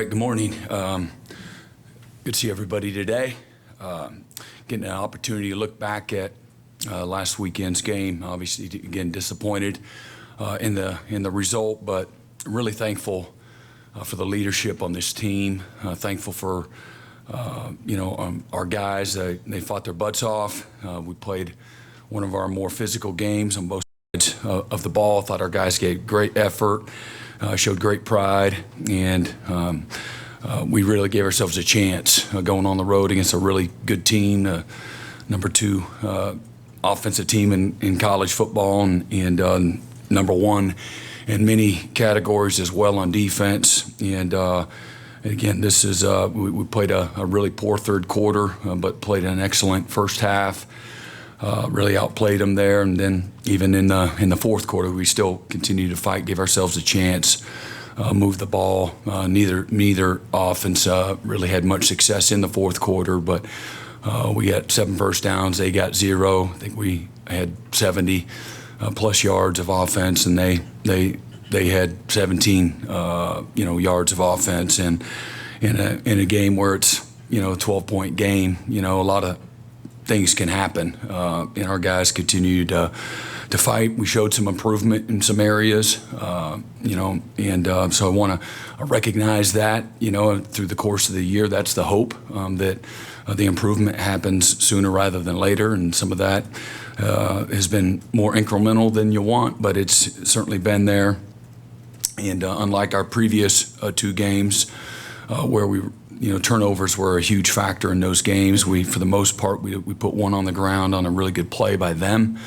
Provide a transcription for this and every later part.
Good morning. Good to see everybody today. Getting an opportunity to look back at last weekend's game. Obviously, again, disappointed in the result, but really thankful for the leadership on this team. Thankful for our guys. They fought their butts off. We played one of our more physical games on both sides of the ball. Thought our guys gave great effort. Showed great pride, and we really gave ourselves a chance going on the road against a really good team, number 2 offensive team in college football, and number 1 in many categories as well on defense. And again, this is we played a really poor third quarter, but played an excellent first half. Really outplayed them there, and then even in the fourth quarter, we still continued to fight, give ourselves a chance, move the ball. Neither offense really had much success in the fourth quarter, but we got 7 first downs. They got 0. I think we had 70 plus yards of offense, and they had 17 yards of offense. And in a game where it's a 12-point game, a lot of things can happen, and our guys continued to fight. We showed some improvement in some areas, and so I want to recognize that, through the course of the year. That's the hope, that the improvement happens sooner rather than later, and some of that has been more incremental than you want, but it's certainly been there. And unlike our previous 2 games, where we turnovers were a huge factor in those games. For the most part, we put 1 on the ground on a really good play by them.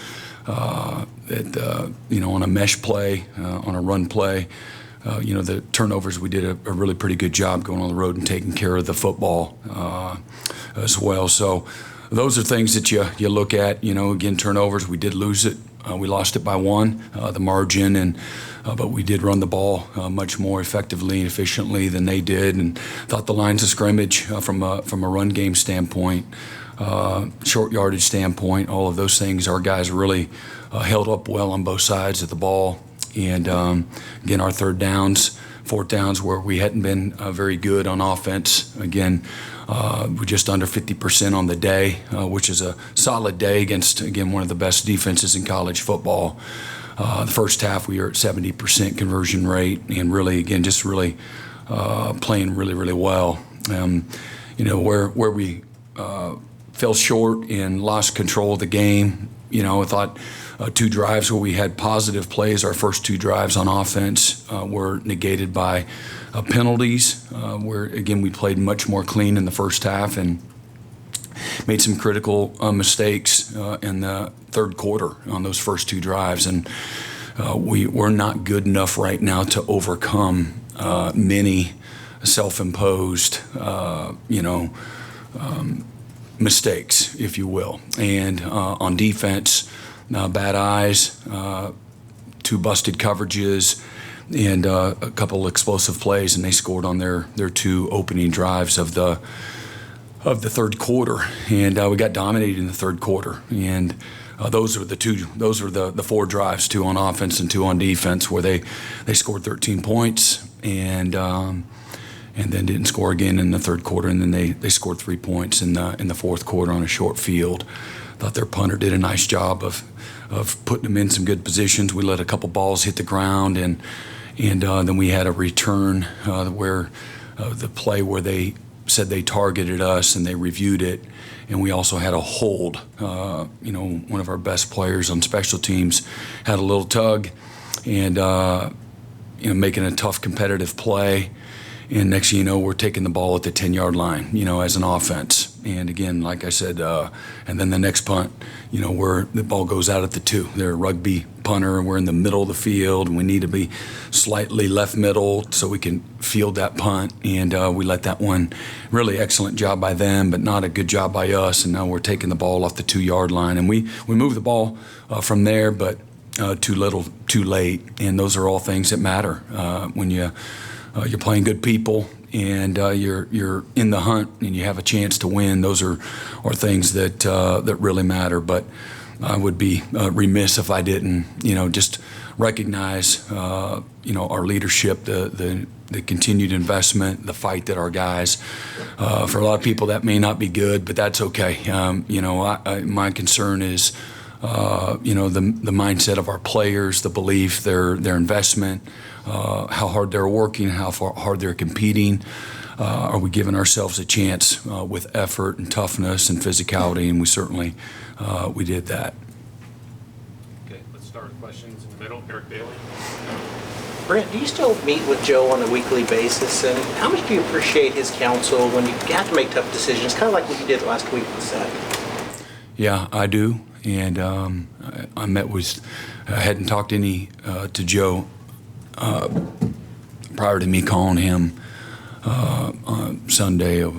On a mesh play, on a run play, the turnovers, we did a really pretty good job going on the road and taking care of the football as well. So those are things that you look at. Again, turnovers, we did lose it. We lost it by 1, the margin, but we did run the ball much more effectively and efficiently than they did, and thought the lines of scrimmage from a run game standpoint, short yardage standpoint, all of those things, our guys really held up well on both sides of the ball. And again, our third downs, fourth downs, where we hadn't been very good on offense. Again, we're just under 50% on the day, which is a solid day against, again, one of the best defenses in college football. The first half, we were at 70% conversion rate, and really, again, just really playing really, really well. Where we fell short and lost control of the game, I thought 2 drives where we had positive plays, our first 2 drives on offense, were negated by penalties, where, again, we played much more clean in the first half and made some critical mistakes in the third quarter on those first 2 drives. And we're not good enough right now to overcome many self-imposed, mistakes, if you will. And on defense, bad eyes, 2 busted coverages, and a couple explosive plays, and they scored on their 2 opening drives of the third quarter, and we got dominated in the third quarter. And those are the 4 drives, 2 on offense and 2 on defense, where they scored 13 points, and then didn't score again in the third quarter, and then they scored 3 points in the fourth quarter on a short field. Thought their punter did a nice job of putting them in some good positions. We let a couple balls hit the ground, and then we had a return where the play where they said they targeted us, and they reviewed it, and we also had a hold. One of our best players on special teams had a little tug, and making a tough competitive play. And next thing you know, we're taking the ball at the 10-yard line, as an offense. And again, like I said, and then the next punt, where the ball goes out at the 2. They're a rugby punter, and we're in the middle of the field, and we need to be slightly left middle so we can field that punt. And we let that one, really excellent job by them, but not a good job by us. And now we're taking the ball off the 2-yard line. And we move the ball from there, but too little, too late. And those are all things that matter when you're playing good people, and you're in the hunt, and you have a chance to win. Those are things that really matter. But I would be remiss if I didn't, just recognize, our leadership, the continued investment, the fight that our guys, for a lot of people that may not be good, but that's okay. My concern is, the mindset of our players, the belief, their investment, how hard they're working, how hard they're competing. Are we giving ourselves a chance with effort and toughness and physicality? And we certainly we did that. Okay, let's start with questions in the middle. Eric Bailey. Brent, do you still meet with Joe on a weekly basis? And how much do you appreciate his counsel when you have to make tough decisions, kind of like what you did last week with Seth? Yeah, I do. And I hadn't talked to Joe prior to me calling him on Sunday, a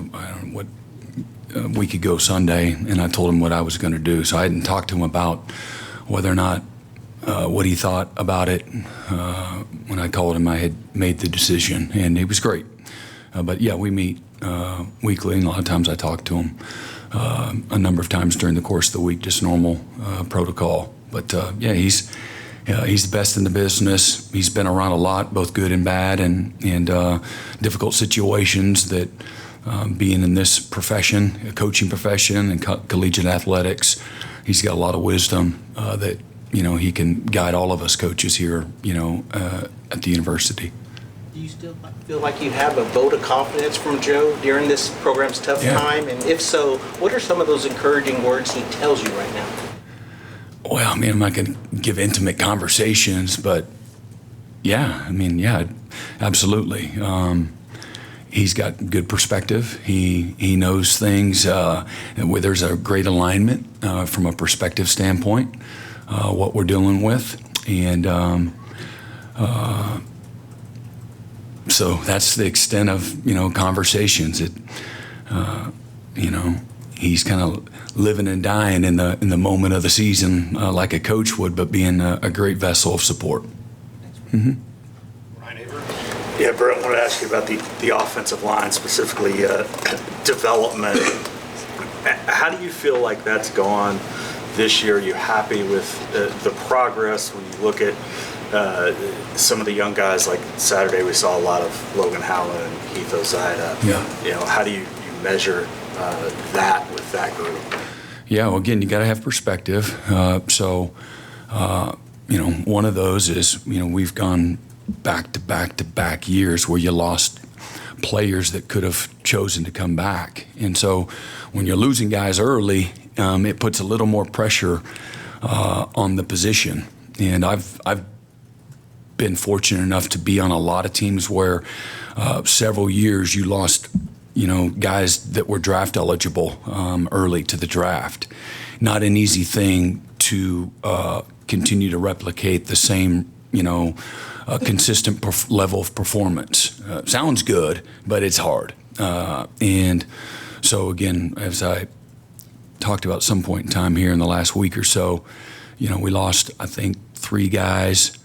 week ago Sunday, and I told him what I was going to do. So I hadn't talked to him about whether or not what he thought about it. When I called him, I had made the decision, and it was great. But yeah, we meet weekly, and a lot of times I talk to him a number of times during the course of the week, just normal protocol. But yeah, he's the best in the business. He's been around a lot, both good and bad, and difficult situations that being in this profession, a coaching profession and collegiate athletics, he's got a lot of wisdom that he can guide all of us coaches here, at the university. Do you still feel like you have a vote of confidence from Joe during this program's tough time? And if so, what are some of those encouraging words he tells you right now? Well, I'm not going to give intimate conversations, but yeah, absolutely. He's got good perspective. He knows things where there's a great alignment from a perspective standpoint, what we're dealing with, and so that's the extent of conversations. He's kind of living and dying in the moment of the season, like a coach would, but being a great vessel of support. Mm-hmm. Yeah, Brent, I wanted to ask you about the offensive line, specifically development. How do you feel like that's gone this year? Are you happy with the progress when you look at some of the young guys? Like Saturday, we saw a lot of Logan Howland and Heath Ozida. Yeah. How do you measure that with that group? Yeah, well, again, you got to have perspective. One of those is, we've gone back to back to back years where you lost players that could have chosen to come back. And so when you're losing guys early, it puts a little more pressure on the position. And I've been fortunate enough to be on a lot of teams where several years you lost guys that were draft eligible early to the draft. Not an easy thing to continue to replicate the same, consistent level of performance. Sounds good, but it's hard. And so again, as I talked about some point in time here in the last week or so, we lost, I think, 3 guys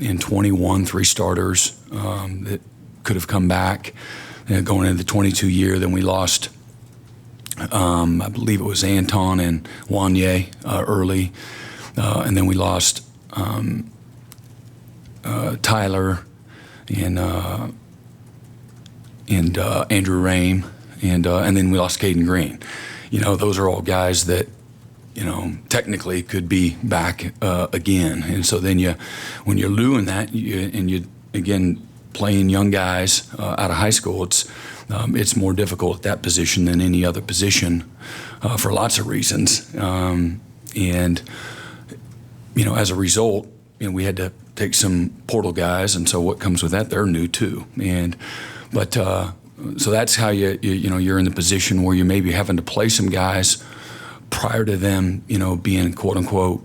in 21, 3 starters that could have come back. Going into the 22 year, then we lost, I believe it was Anton and Wanye early, and then we lost Tyler and Andrew Rame, and then we lost Caden Green. Those are all guys that technically could be back again, and so then when you're doing that, you again playing young guys out of high school, it's more difficult at that position than any other position for lots of reasons. And as a result, we had to take some portal guys, and so what comes with that, they're new too. So that's how you're in the position where you may be having to play some guys prior to them, being quote unquote,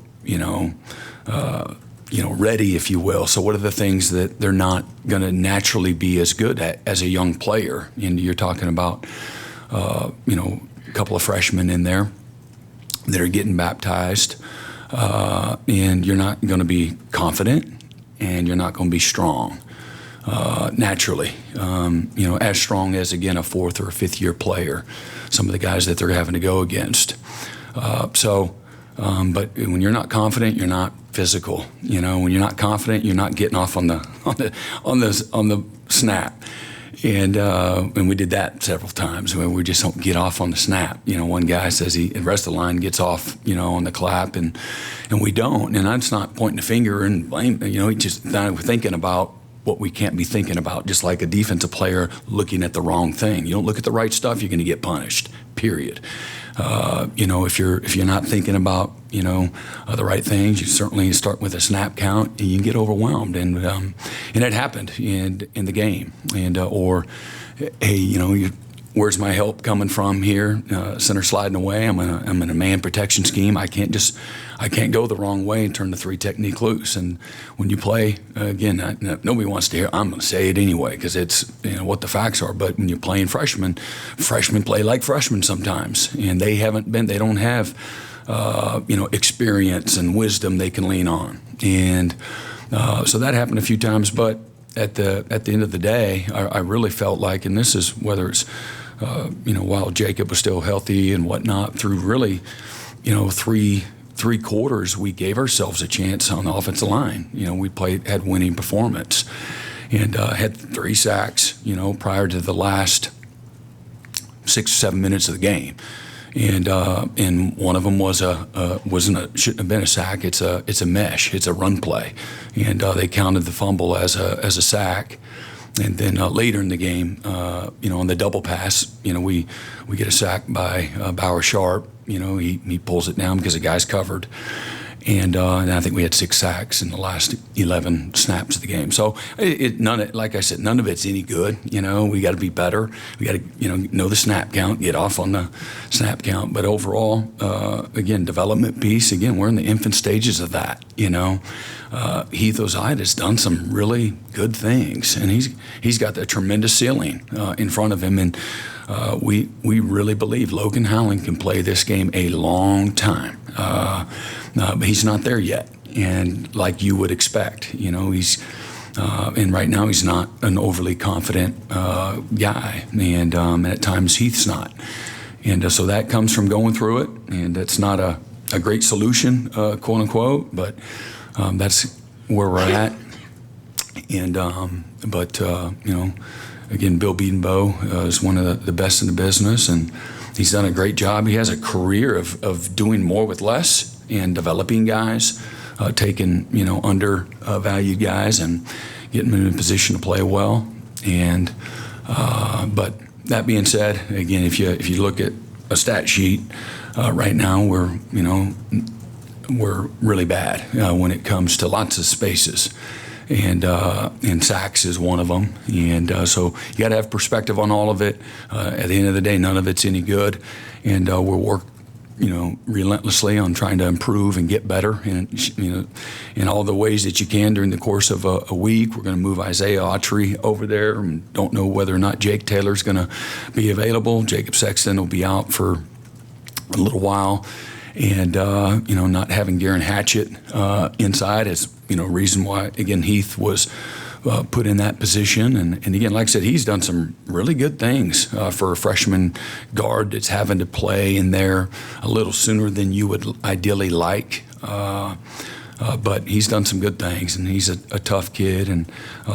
ready, if you will. So what are the things that they're not going to naturally be as good at as a young player? And you're talking about, a couple of freshmen in there that are getting baptized, and you're not going to be confident, and you're not going to be strong naturally. As strong as, again, a 4th or a 5th year player. Some of the guys that they're having to go against. So But when you're not confident, you're not physical. You know, when you're not confident, you're not getting off on the snap. And we did that several times where we just don't get off on the snap. You know, one guy says the rest of the line gets off, you know, on the clap, and we don't. And that's not pointing a finger and blame. You know, just not thinking about what we can't be thinking about. Just like a defensive player looking at the wrong thing. You don't look at the right stuff, you're going to get punished. Period. You know, if you're not thinking about, you know, the right things, you certainly start with a snap count and you get overwhelmed. And it happened in the game. And or, hey, you know, where's my help coming from here? Center sliding away. I'm in a man protection scheme. I can't go the wrong way and turn the 3 technique loose. And when you play, again, nobody wants to hear. I'm going to say it anyway because it's, you know, what the facts are. But when you're playing freshmen play like freshmen sometimes, and they don't have, you know, experience and wisdom they can lean on. And so that happened a few times. But at the end of the day, I really felt like, and this is whether it's, you know, while Jacob was still healthy and whatnot, through really, you know, three quarters, we gave ourselves a chance on the offensive line. You know, we had winning performance, and had 3 sacks, you know, prior to the last 6 or 7 minutes of the game. And one of them shouldn't have been a sack. It's a mesh. It's a run play, and they counted the fumble as a sack. And then later in the game, you know, on the double pass, you know, we get a sack by Bauer Sharp. You know, he pulls it down because the guy's covered. And I think we had 6 sacks in the last 11 snaps of the game. So like I said, none of it's any good. You know, we got to be better. We got to, you know the snap count, get off on the snap count. But overall, again, development piece. Again, we're in the infant stages of that. You know, Heath Ozide has done some really good things, and he's got a tremendous ceiling in front of him. And we really believe Logan Howland can play this game a long time. But he's not there yet, and like you would expect, you know, and right now he's not an overly confident guy, and at times Heath's not, and so that comes from going through it, and that's not a great solution, quote unquote, but that's where we're at, and but you know, again, Bill Bedenbow is one of the best in the business, and he's done a great job. He has a career of doing more with less and developing guys, taking, you know, undervalued guys and getting them in a position to play well. And but that being said, again, if you look at a stat sheet right now, we're really bad when it comes to lots of spaces. And sacks is one of them, and so you got to have perspective on all of it. At the end of the day, none of it's any good, and we'll work, you know, relentlessly on trying to improve and get better, and, you know, in all the ways that you can during the course of a week. We're going to move Isaiah Autrey over there, and don't know whether or not Jake Taylor's going to be available. Jacob Sexton will be out for a little while. And, you know, not having Garen Hatchett inside is, you know, reason why, again, Heath was put in that position. And again, like I said, he's done some really good things for a freshman guard that's having to play in there a little sooner than you would ideally like. But he's done some good things, and he's a tough kid, and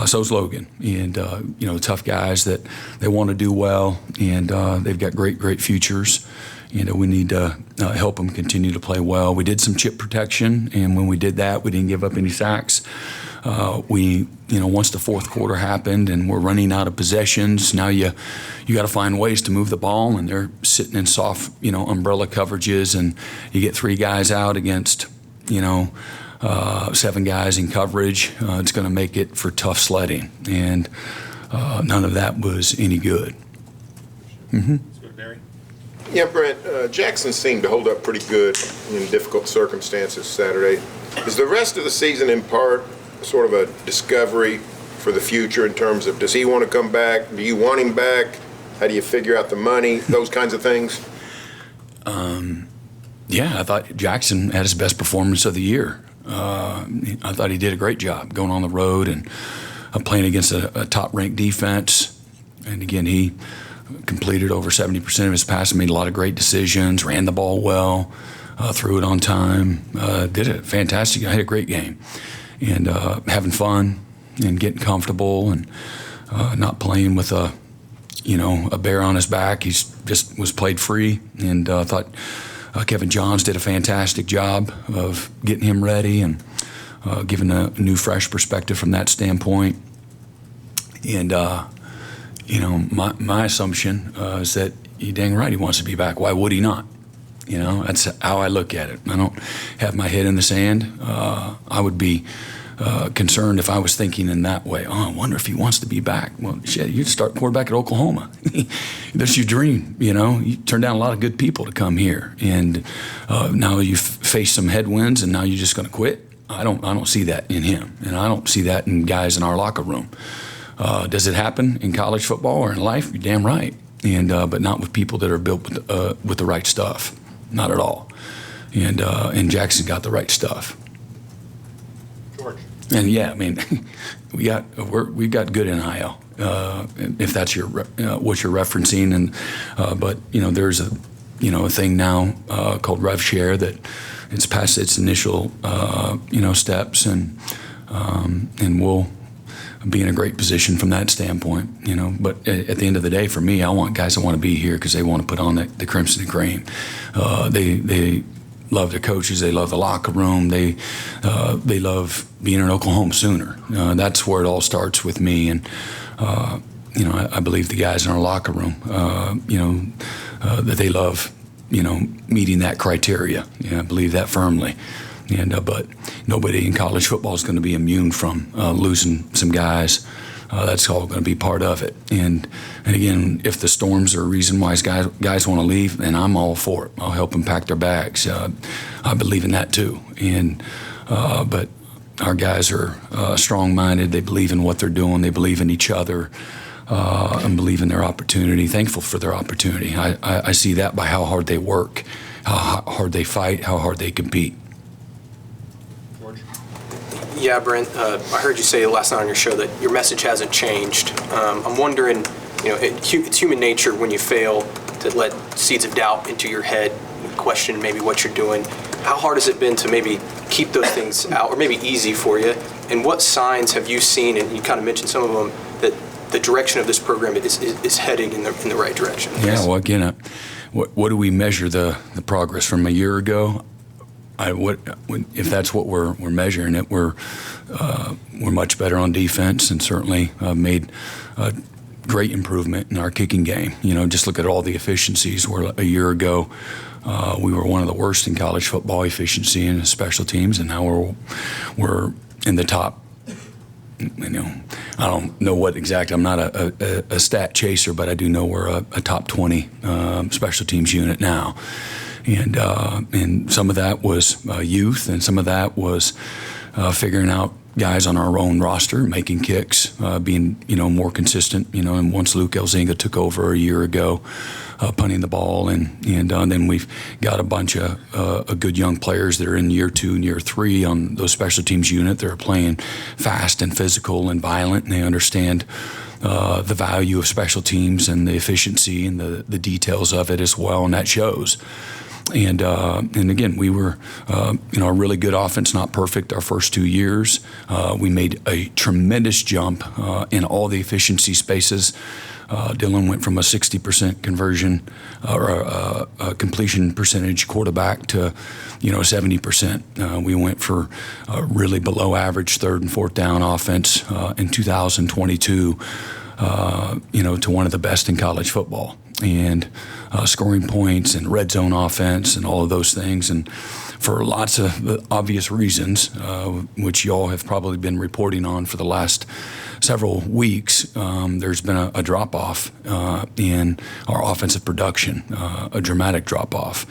so's Logan. And, you know, tough guys that they want to do well, and they've got great futures. You know, we need to help them continue to play well. We did some chip protection, and when we did that, we didn't give up any sacks. You know, once the fourth quarter happened and we're running out of possessions, now you got to find ways to move the ball, and they're sitting in soft, you know, umbrella coverages, and you get 3 guys out against, you know, 7 guys in coverage. It's going to make it for tough sledding, and none of that was any good. Mm-hmm. Yeah, Brent, Jackson seemed to hold up pretty good in difficult circumstances Saturday. Is the rest of the season in part sort of a discovery for the future in terms of, does he want to come back? Do you want him back? How do you figure out the money? Those kinds of things? Yeah, I thought Jackson had his best performance of the year. I thought he did a great job going on the road and playing against a top-ranked defense. And again, he completed over 70% of his passes, made a lot of great decisions, ran the ball well. threw it on time, did it fantastic. I had a great game, and having fun and getting comfortable and not playing with a bear on his back. He's just was played free, and thought Kevin Johns did a fantastic job of getting him ready and giving a new, fresh perspective from that standpoint. And my assumption is that you're dang right he wants to be back. Why would he not? That's how I look at it. I don't have my head in the sand. I would be concerned if I was thinking in that way. Oh, I wonder if he wants to be back. Well, shit, you'd start quarterback at Oklahoma. That's your dream, You turn down a lot of good people to come here, and now you've faced some headwinds, and now you're just going to quit. I don't see that in him, and I don't see that in guys in our locker room. Does it happen in college football or in life? You're damn right, and but not with people that are built with the right stuff. Not at all. And Jackson got the right stuff. George. And yeah, I mean, we got good NIL, if that's what you're referencing, and but there's a thing now called rev share that it's past its initial steps, and we'll be in a great position from that standpoint, But at the end of the day, for me, I want guys that want to be here because they want to put on the crimson and cream. They love their coaches. They love the locker room. They love being an Oklahoma Sooner. That's where it all starts with me. And I believe the guys in our locker room, that they love, meeting that criteria. I believe that firmly. And but nobody in college football is going to be immune from losing some guys. That's all going to be part of it. And again, if the storms are a reason why guys want to leave, then I'm all for it. I'll help them pack their bags. I believe in that too. And but our guys are strong-minded. They believe in what they're doing. They believe in each other. And believe in their opportunity. Thankful for their opportunity. I see that by how hard they work, how hard they fight, how hard they compete. Yeah, Brent, I heard you say last night on your show that your message hasn't changed. I'm wondering, it's human nature when you fail to let seeds of doubt into your head, question maybe what you're doing. How hard has it been to maybe keep those things out, or maybe easy for you? And what signs have you seen, and you kind of mentioned some of them, that the direction of this program is heading in the right direction? Yeah, well, again, what do we measure the progress from a year ago? If that's what we're measuring it, we're much better on defense, and certainly made a great improvement in our kicking game. Just look at all the efficiencies. Where a year ago we were one of the worst in college football efficiency in special teams, and now we're in the top. I don't know what exact. I'm not a stat chaser, but I do know we're a top 20 special teams unit now. And some of that was youth, and some of that was figuring out guys on our own roster, making kicks, being more consistent. And once Luke Elzinga took over a year ago, punting the ball, and then we've got a bunch of good young players that are in year 2 and year 3 on those special teams unit. They're playing fast and physical and violent, and they understand the value of special teams and the efficiency and the details of it as well, and that shows. And again, we were, a really good offense, not perfect our first 2 years. We made a tremendous jump in all the efficiency spaces. Dylan went from a 60% conversion or a completion percentage quarterback to, 70%. We went for a really below average third and fourth down offense in 2022, to one of the best in college football. And scoring points and red zone offense and all of those things. And for lots of obvious reasons, which you all have probably been reporting on for the last several weeks, there's been a drop-off in our offensive production, a dramatic drop-off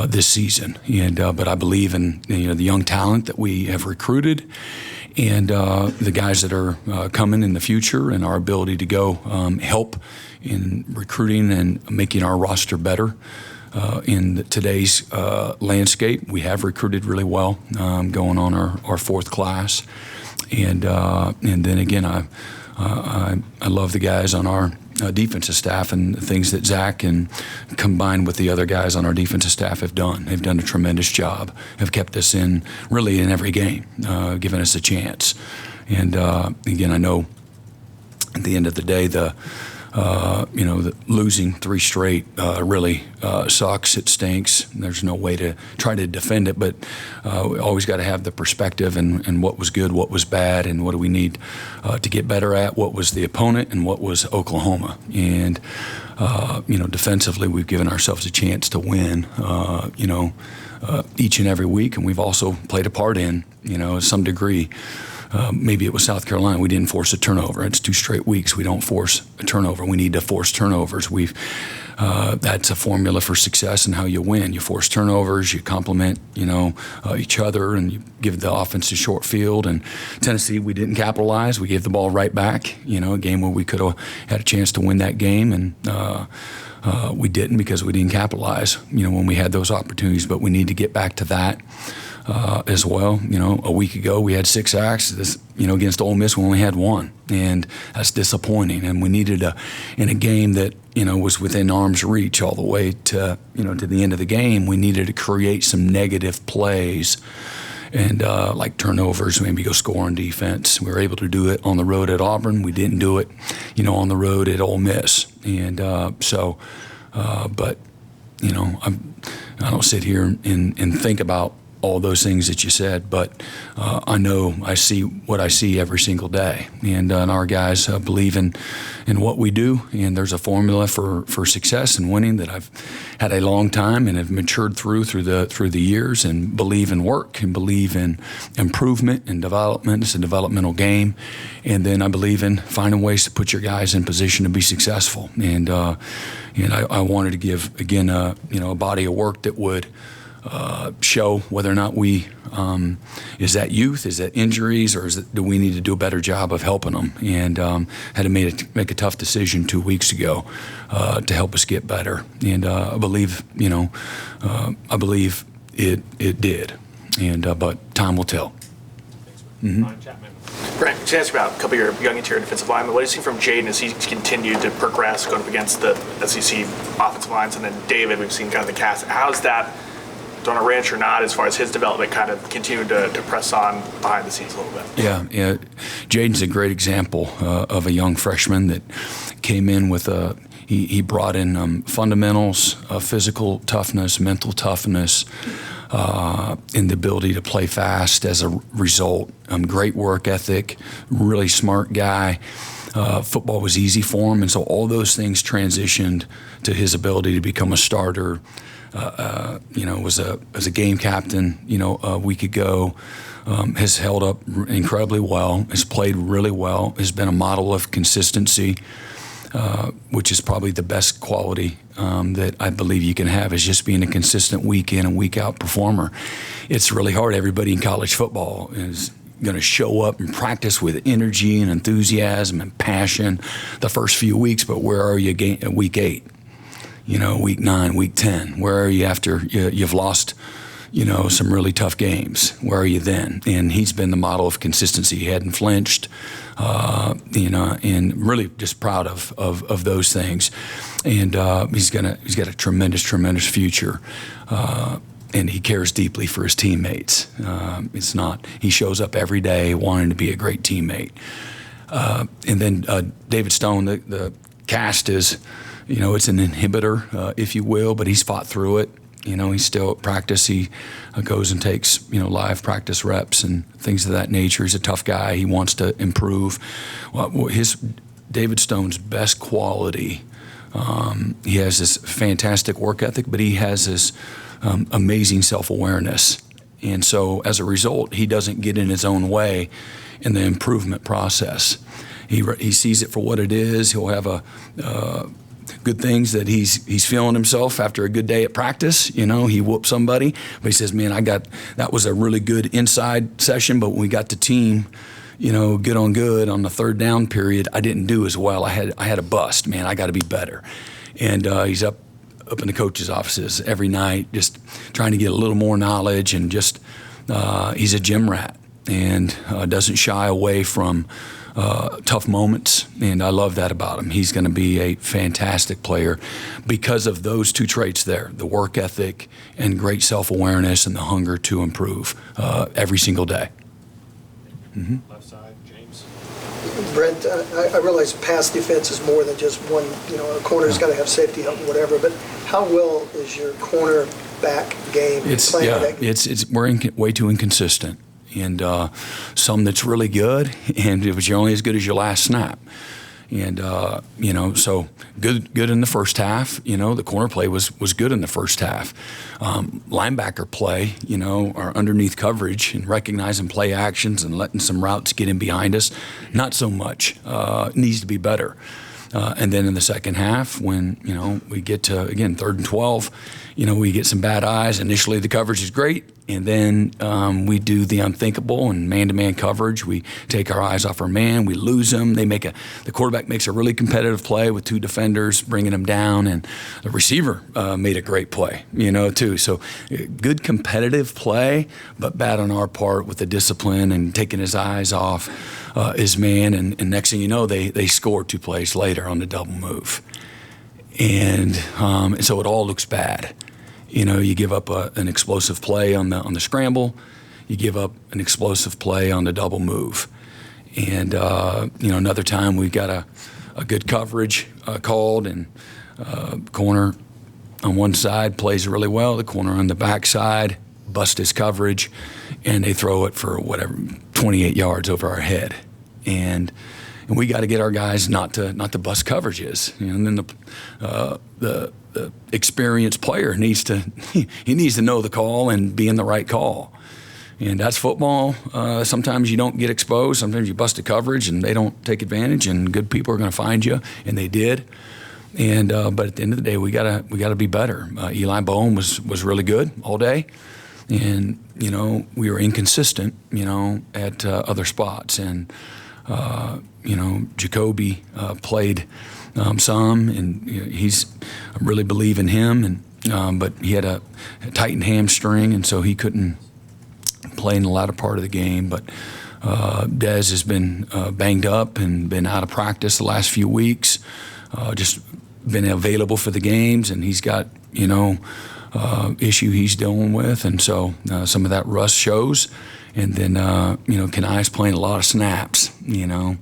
this season. And but I believe in the young talent that we have recruited, and the guys that are coming in the future, and our ability to go help in recruiting and making our roster better. In today's landscape, we have recruited really well, going on our fourth class, and then again, I love the guys on our defensive staff and the things that Zach and combined with the other guys on our defensive staff have done. They've done a tremendous job, have kept us in really in every game, given us a chance. And again, I know at the end of the day, the losing 3 straight really sucks. It stinks. There's no way to try to defend it, but we always got to have the perspective and what was good, what was bad, and what do we need to get better at, what was the opponent and what was Oklahoma. And, defensively, we've given ourselves a chance to win, each and every week, and we've also played a part in, some degree. Maybe it was South Carolina. We didn't force a turnover. It's 2 straight weeks. We don't force a turnover. We need to force turnovers. That's a formula for success and how you win. You force turnovers. You complement, each other, and you give the offense a short field. And Tennessee, we didn't capitalize. We gave the ball right back. A game where we could have had a chance to win that game, and we didn't because we didn't capitalize. When we had those opportunities. But we need to get back to that. As well. A week ago we had 6 sacks. Against Ole Miss we only had 1, and that's disappointing. And we needed in a game that was within arm's reach all the way to to the end of the game. We needed to create some negative plays and like turnovers, maybe go score on defense. We were able to do it on the road at Auburn. We didn't do it, on the road at Ole Miss. And but I don't sit here and think about all those things that you said, but I know I see what I see every single day, and our guys believe in what we do, and there's a formula for success and winning that I've had a long time and have matured through the years, and believe in work and believe in improvement and development. It's a developmental game, and then I believe in finding ways to put your guys in position to be successful. And I wanted to give again a body of work that would show whether or not we is that youth, is that injuries, or do we need to do a better job of helping them? And had to make a tough decision 2 weeks ago to help us get better. And I believe it did. And but time will tell. Ron Chapman. Brent, just ask about a couple of your young interior defensive linemen. What do you see from Jaden as he's continued to progress going up against the SEC offensive lines? And then David, we've seen kind of the cast. How's that, on a ranch or not, as far as his development kind of continued to press on behind the scenes a little bit? Yeah. Jaden's a great example of a young freshman that came in with he brought in fundamentals, physical toughness, mental toughness, and the ability to play fast as a result. Great work ethic, really smart guy. Football was easy for him, and so all those things transitioned to his ability to become a starter. Was a game captain, a week ago, has held up incredibly well, has played really well, has been a model of consistency, which is probably the best quality that I believe you can have, is just being a consistent week in and week out performer. It's really hard. Everybody in college football is going to show up and practice with energy and enthusiasm and passion the first few weeks, but where are you at week 8? Week 9, week 10, where are you after you've lost, some really tough games? Where are you then? And he's been the model of consistency. He hadn't flinched, and really just proud of those things. And he's got a tremendous future. And he cares deeply for his teammates. He shows up every day wanting to be a great teammate. And then David Stone, the cast is, it's an inhibitor, if you will, but he's fought through it. He's still at practice. He goes and takes, live practice reps and things of that nature. He's a tough guy. He wants to improve. David Stone's best quality, he has this fantastic work ethic, but he has this amazing self-awareness. And so as a result, he doesn't get in his own way in the improvement process. He sees it for what it is. He'll have good things that he's feeling himself after a good day at practice. He whooped somebody, but he says, "Man, that was a really good inside session, but when we got the team, good on the third down period, I didn't do as well. I had a bust. Man, I got to be better." And he's up in the coach's offices every night, just trying to get a little more knowledge, and just he's a gym rat. and doesn't shy away from tough moments, and I love that about him. He's going to be a fantastic player because of those two traits there, the work ethic and great self-awareness and the hunger to improve every single day. Left side, James. Brent, I realize pass defense is more than just one, a corner's got to have safety help or whatever, but how well is your cornerback game playing with that? We're way too inconsistent. And some that's really good, and you're only as good as your last snap. And so good in the first half. The corner play was good in the first half. Linebacker play, our underneath coverage and recognizing play actions and letting some routes get in behind us, not so much. Needs to be better. And then in the second half, when we get to again 3rd and 12, we get some bad eyes. Initially, the coverage is great, and then we do the unthinkable and man-to-man coverage. We take our eyes off our man. We lose them. The quarterback makes a really competitive play with 2 defenders, bringing them down, and the receiver made a great play, too. So good competitive play, but bad on our part with the discipline and taking his eyes off his man. And next thing you know, they score 2 plays later on the double move. And so it all looks bad. You give up an explosive play on the scramble. You give up an explosive play on the double move. And, another time we got a good coverage called, and corner on one side plays really well. The corner on the back side busts his coverage, and they throw it for 28 yards over our head. And we got to get our guys not to bust coverages. And then the experienced player needs to know the call and be in the right call. And that's football. Sometimes you don't get exposed. Sometimes you bust a coverage and they don't take advantage. And good people are going to find you, and they did. And but at the end of the day, we gotta be better. Eli Bowen was really good all day, and we were inconsistent. At other spots, and Jacoby played some, and I really believe in him, and but he had a tightened hamstring, and so he couldn't play in the latter part of the game. But Dez has been banged up and been out of practice the last few weeks, just been available for the games, and he's got issue he's dealing with, and so some of that rust shows. And then Kenai's playing a lot of snaps, and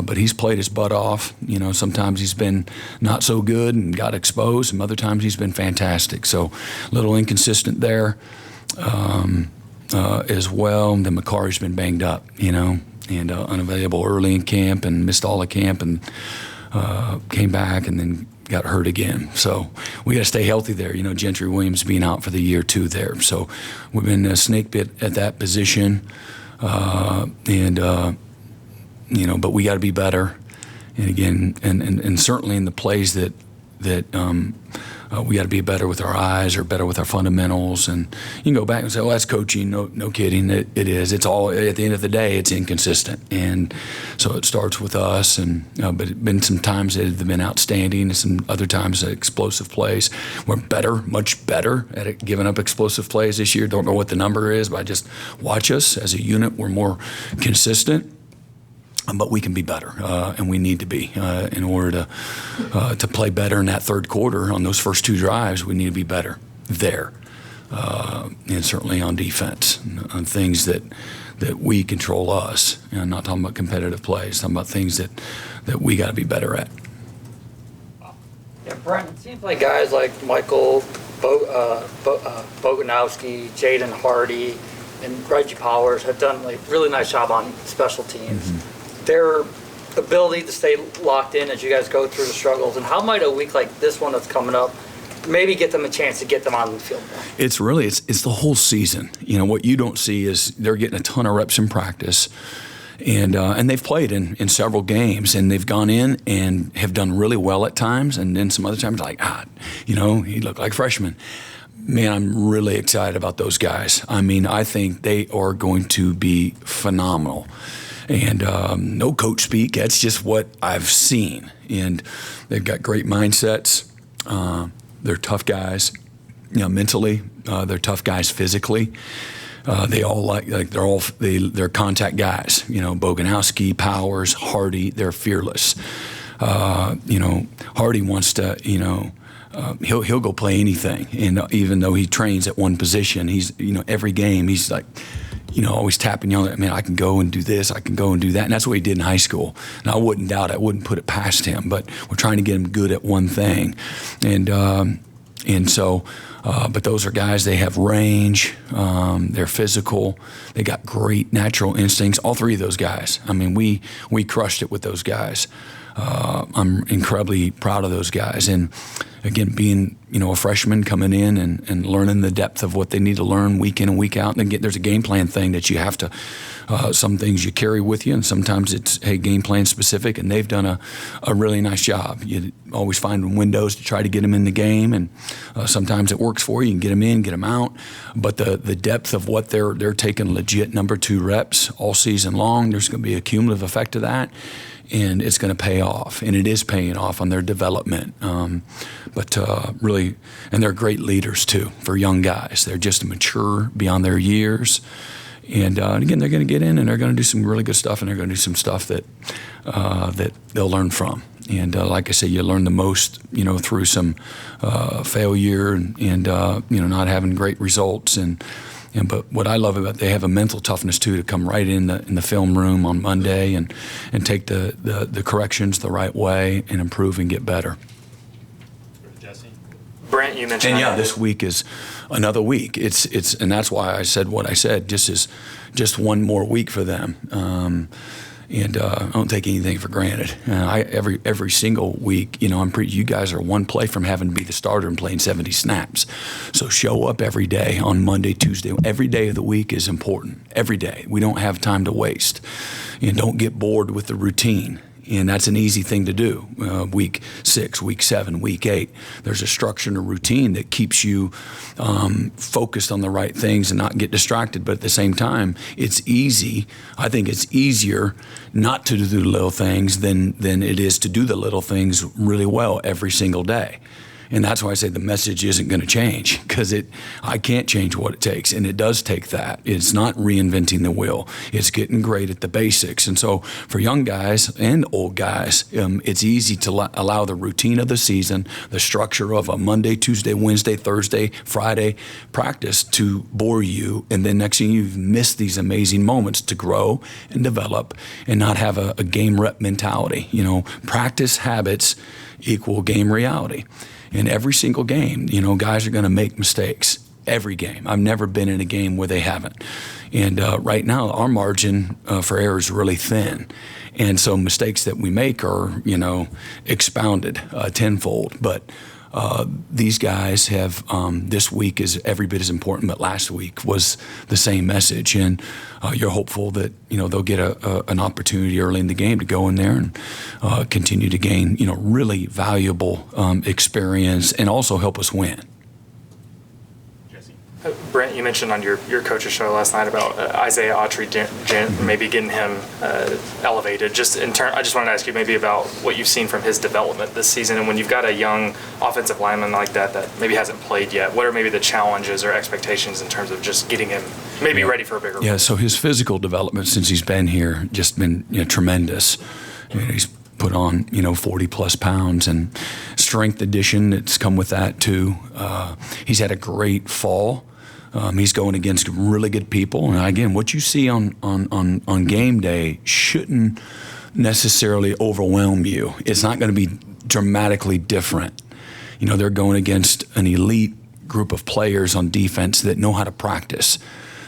but he's played his butt off. Sometimes he's been not so good and got exposed, and other times he's been fantastic. So a little inconsistent there as well. And then McCarry's been banged up, and unavailable early in camp and missed all the camp, and came back and then got hurt again. So we got to stay healthy there. Gentry Williams being out for the year too there. So we've been snake bit at that position, but we got to be better. And again, and certainly in the plays that we got to be better with our eyes or better with our fundamentals. And you can go back and say, "Oh, that's coaching." No kidding. It is. It's all, at the end of the day, it's inconsistent. And so it starts with us. And but it's been some times that have been outstanding, and some other times explosive plays. We're better, much better at giving up explosive plays this year. Don't know what the number is, but I just watch us as a unit. We're more consistent. But we can be better, and we need to be in order to play better in that third quarter. On those first 2 drives, we need to be better there, and certainly on defense, on things that we control us. I'm not talking about competitive plays. I'm talking about things that we got to be better at. Yeah, Brent, it seems like guys like Michael Boganowski, Jaden Hardy, and Reggie Powers have done a really nice job on special teams. Mm-hmm. Their ability to stay locked in as you guys go through the struggles, and how might a week like this one that's coming up maybe get them a chance to get them on the field? It's really it's the whole season. What you don't see is they're getting a ton of reps in practice, and they've played in several games, and they've gone in and have done really well at times, and then some other times he looked like freshmen. Man, I'm really excited about those guys. I mean, I think they are going to be phenomenal. And no coach speak, that's just what I've seen. And they've got great mindsets. They're tough guys, mentally. They're tough guys physically. they're contact guys. Boganowski, Powers, Hardy, they're fearless. Hardy wants to, he'll go play anything. And even though he trains at one position, he's, every game he's like, always tapping, man, I can go and do this, I can go and do that. And that's what he did in high school. And I wouldn't doubt it, I wouldn't put it past him, but we're trying to get him good at one thing. But those are guys, they have range, they're physical, they got great natural instincts, all three of those guys. I mean, we crushed it with those guys. I'm incredibly proud of those guys. And again, being, a freshman coming in and learning the depth of what they need to learn week in and week out. And then there's a game plan thing that you have to, some things you carry with you, and sometimes it's, hey, game plan specific, and they've done a really nice job. You always find windows to try to get them in the game, and sometimes it works for you. You can get them in, get them out. But the depth of what they're taking legit number 2 reps all season long, there's going to be a cumulative effect of that. And it's going to pay off, and it is paying off on their development. Really, and they're great leaders too for young guys. They're just mature beyond their years, and again, they're going to get in and they're going to do some really good stuff, and they're going to do some stuff that they'll learn from. And like I say, you learn the most, through some failure and not having great results. But what I love about it, they have a mental toughness too to come right in the film room on Monday and take the corrections the right way and improve and get better. Jesse? Brent, you mentioned. And yeah, this week is another week. It's and that's why I said what I said. Just one more week for them. And I don't take anything for granted. Every single week, you guys are one play from having to be the starter and playing 70 snaps. So show up every day on Monday, Tuesday. Every day of the week is important. Every day. We don't have time to waste. And don't get bored with the routine. And that's an easy thing to do. Week 6, week 7, week 8. There's a structure and a routine that keeps you focused on the right things and not get distracted. But at the same time, it's easy. I think it's easier not to do the little things than it is to do the little things really well every single day. And that's why I say the message isn't going to change, because I can't change what it takes, and it does take that. It's not reinventing the wheel. It's getting great at the basics. And so for young guys and old guys, it's easy to allow the routine of the season, the structure of a Monday, Tuesday, Wednesday, Thursday, Friday practice to bore you, and then next thing you've missed these amazing moments to grow and develop and not have a game rep mentality. Practice habits equal game reality. In every single game, guys are going to make mistakes. Every game. I've never been in a game where they haven't. And right now, our margin for error is really thin. And so mistakes that we make are, expounded tenfold. But these guys have, this week is every bit as important, but last week was the same message. And you're hopeful that, they'll get an opportunity early in the game to go in there and continue to gain, really valuable experience and also help us win. Brent, you mentioned on your coach's show last night about Isaiah Autrey maybe getting him elevated. I just wanted to ask you maybe about what you've seen from his development this season, and when you've got a young offensive lineman like that maybe hasn't played yet, what are maybe the challenges or expectations in terms of just getting him maybe ready for a bigger role? Yeah, so his physical development since he's been here just been tremendous. He's put on 40 plus pounds, and strength addition that's come with that too. He's had a great fall. He's going against really good people, and again, what you see on game day shouldn't necessarily overwhelm you. It's not going to be dramatically different. They're going against an elite group of players on defense that know how to practice.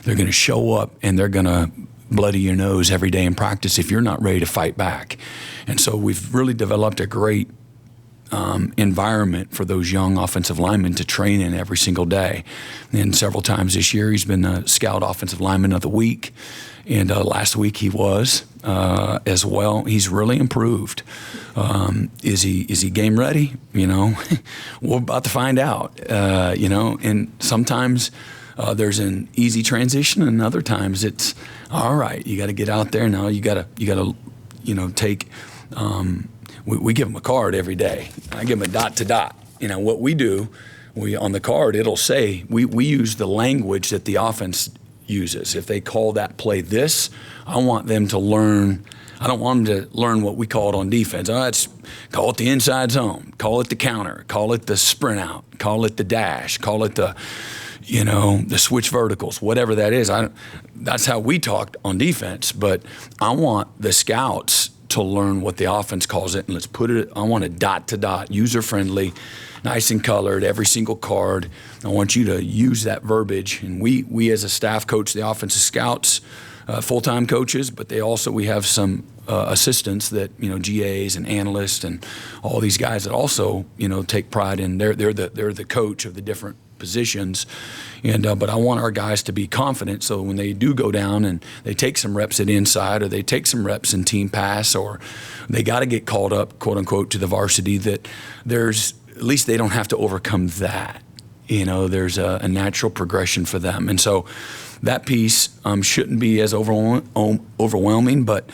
They're going to show up and they're going to bloody your nose every day in practice if you're not ready to fight back. And so we've really developed a great environment for those young offensive linemen to train in every single day. And several times this year, he's been the Scout Offensive Lineman of the Week. And last week he was as well. He's really improved. Is he game ready? We're about to find out. And sometimes there's an easy transition, and other times it's all right. You got to get out there now. You got to take. We give them a card every day. I give them a dot to dot. What we do, on the card it'll say we use the language that the offense uses. If they call that play this, I want them to learn. I don't want them to learn what we call it on defense. Call it the inside zone, call it the counter, call it the sprint out, call it the dash, call it the switch verticals, whatever that is. That's how we talked on defense, but I want the scouts to learn what the offense calls it, and I want it dot to dot, user-friendly, nice and colored, every single card. I want you to use that verbiage, and we as a staff coach the offensive scouts, full-time coaches, but we have some assistants that, GAs and analysts and all these guys that also, take pride in, they're the coach of the different positions, but I want our guys to be confident, so when they do go down and they take some reps at inside, or they take some reps in team pass, or they got to get called up, quote unquote, to the varsity, that at least they don't have to overcome that. There's a natural progression for them, and so that piece shouldn't be as overwhelming, but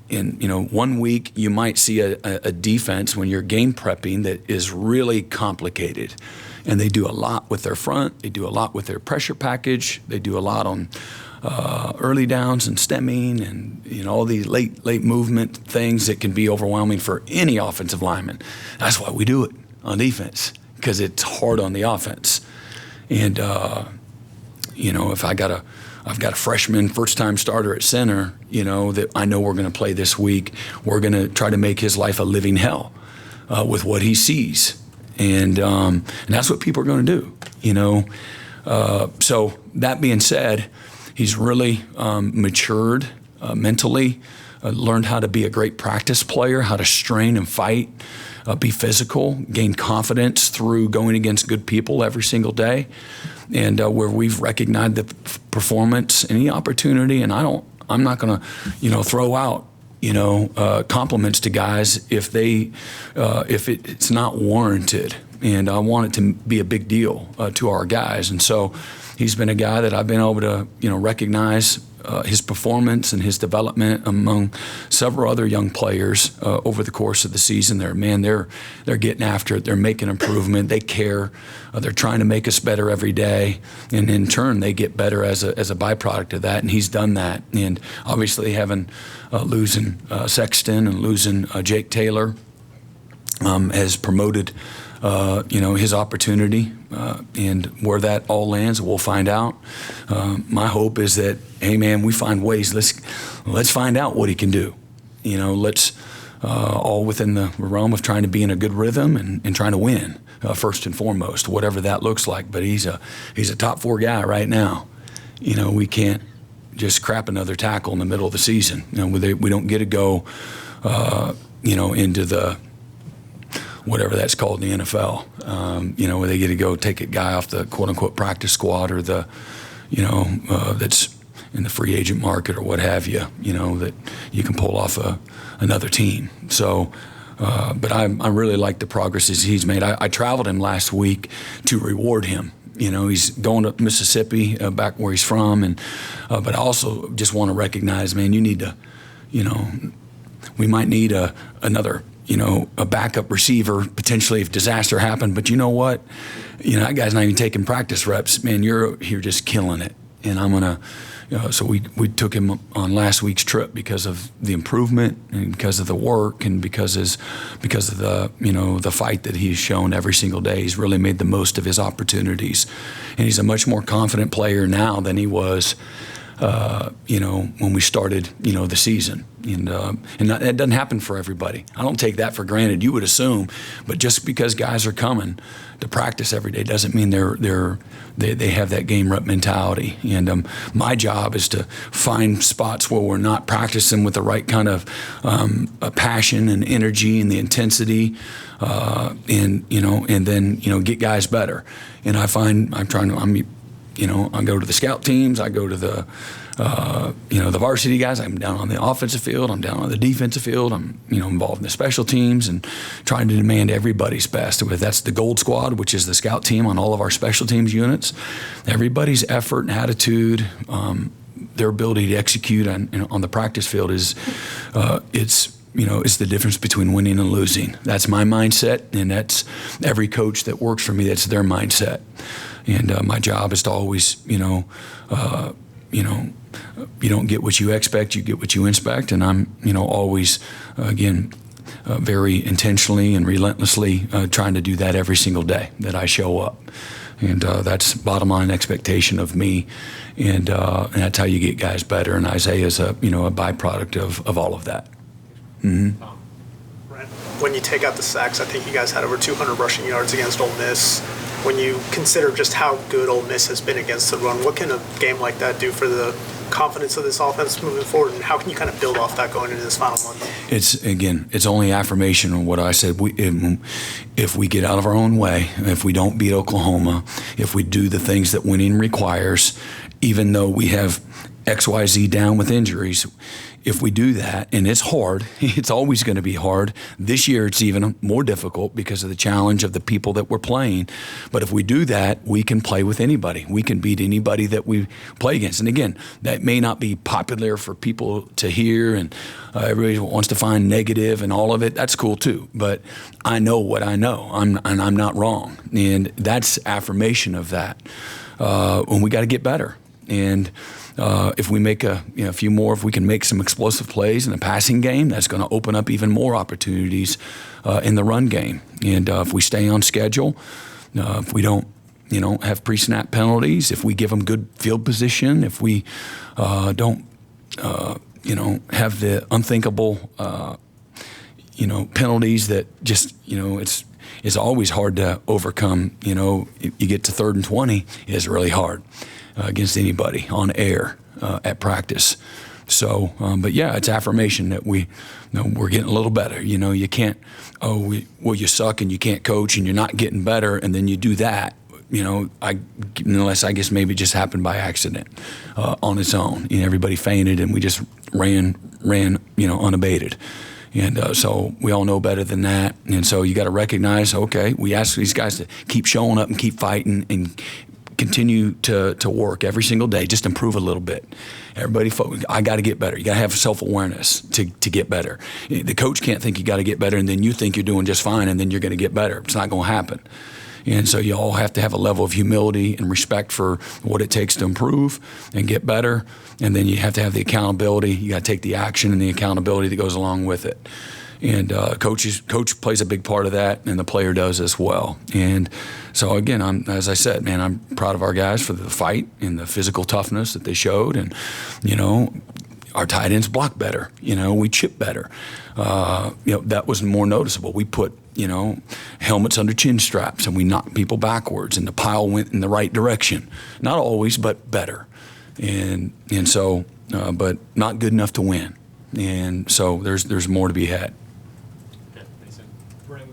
in 1 week you might see a defense when you're game prepping that is really complicated, and they do a lot with their front, they do a lot with their pressure package, they do a lot on early downs and stemming, and all these late movement things that can be overwhelming for any offensive lineman. That's why we do it on defense, because it's hard on the offense. And if I've got a freshman first-time starter at center, that I know we're going to play this week, we're going to try to make his life a living hell with what he sees. And that's what people are going to do, So that being said, he's really matured mentally, learned how to be a great practice player, how to strain and fight, be physical, gain confidence through going against good people every single day. And where we've recognized the performance, any opportunity, and I'm not going to, throw out, compliments to guys if it's not warranted. And I want it to be a big deal to our guys. And so he's been a guy that I've been able to, recognize his performance and his development among several other young players over the course of the season. They're getting after it. They're making improvement. They care. They're trying to make us better every day, and in turn, they get better as a byproduct of that. And he's done that. And obviously, losing Sexton and losing Jake Taylor has promoted his opportunity, and where that all lands, we'll find out. My hope is that, hey man, we find ways. Let's find out what he can do. Let's all within the realm of trying to be in a good rhythm and trying to win first and foremost, whatever that looks like. But he's a top 4 guy right now. We can't just crap another tackle in the middle of the season. We don't get to go, into the whatever that's called in the NFL, where they get to go take a guy off the quote-unquote practice squad, or the, that's in the free agent market or what have you, that you can pull off another team. So, but I really like the progress he's made. I traveled him last week to reward him. He's going to Mississippi, back where he's from, but I also just want to recognize, man, you need to, we might need another, a backup receiver potentially if disaster happened. But you know what? That guy's not even taking practice reps. Man, you're just killing it. And I'm gonna. So we took him on last week's trip because of the improvement and because of the work and because of the the fight that he's shown every single day. He's really made the most of his opportunities, and he's a much more confident player now than he was. When we started, the season, and that doesn't happen for everybody. I don't take that for granted. You would assume, but just because guys are coming to practice every day doesn't mean they have that game rep mentality. And my job is to find spots where we're not practicing with the right kind of passion and energy and the intensity, and then get guys better. And I find I go to the scout teams, I go to the varsity guys. I'm down on the offensive field, I'm down on the defensive field, I'm, involved in the special teams and trying to demand everybody's best. That's the Gold Squad, which is the scout team on all of our special teams units. Everybody's effort and attitude, their ability to execute on the practice field is, it's is the difference between winning and losing. That's my mindset, and that's every coach that works for me. That's their mindset. And my job is to always, you don't get what you expect, you get what you inspect. And I'm, always, again, very intentionally and relentlessly trying to do that every single day that I show up. And that's bottom line expectation of me. And that's how you get guys better. And Isaiah's a byproduct of all of that. Mm-hmm. Brent, when you take out the sacks, I think you guys had over 200 rushing yards against Ole Miss. When you consider just how good Ole Miss has been against the run, what can a game like that do for the confidence of this offense moving forward, and how can you kind of build off that going into this final month? It's only affirmation of what I said. If we get out of our own way, if we don't beat Oklahoma, if we do the things that winning requires, even though we have XYZ down with injuries, if we do that, and it's hard, it's always going to be hard. This year it's even more difficult because of the challenge of the people that we're playing. But if we do that, we can play with anybody. We can beat anybody that we play against. And again, that may not be popular for people to hear, and everybody wants to find negative and all of it. That's cool too. But I know what I know, and I'm not wrong. And that's affirmation of that. And we got to get better. And if we make a few more, if we can make some explosive plays in the passing game, that's going to open up even more opportunities in the run game. And if we stay on schedule, if we don't, have pre-snap penalties, if we give them good field position, if we don't, have the unthinkable, penalties that just, it's always hard to overcome. You get to 3rd and 20, it's really hard. Against anybody on air at practice. So, but yeah, it's affirmation that we're getting a little better. You can't, you suck and you can't coach and you're not getting better, and then you do that. Unless I guess maybe it just happened by accident on its own. Everybody fainted and we just ran, unabated. And so we all know better than that. And so you got to recognize, okay, we ask these guys to keep showing up and keep fighting and continue to work every single day, just improve a little bit. Everybody, I got to get better. You got to have self-awareness to get better. The coach can't think you got to get better, and then you think you're doing just fine, and then you're going to get better. It's not going to happen. And so you all have to have a level of humility and respect for what it takes to improve and get better. And then you have to have the accountability. You got to take the action and the accountability that goes along with it. And coach plays a big part of that, and the player does as well. And so again, as I said, man, I'm proud of our guys for the fight and the physical toughness that they showed. And our tight ends block better. We chip better. That was more noticeable. We put helmets under chin straps, and we knocked people backwards, and the pile went in the right direction. Not always, but better. And so, but not good enough to win. And so there's more to be had.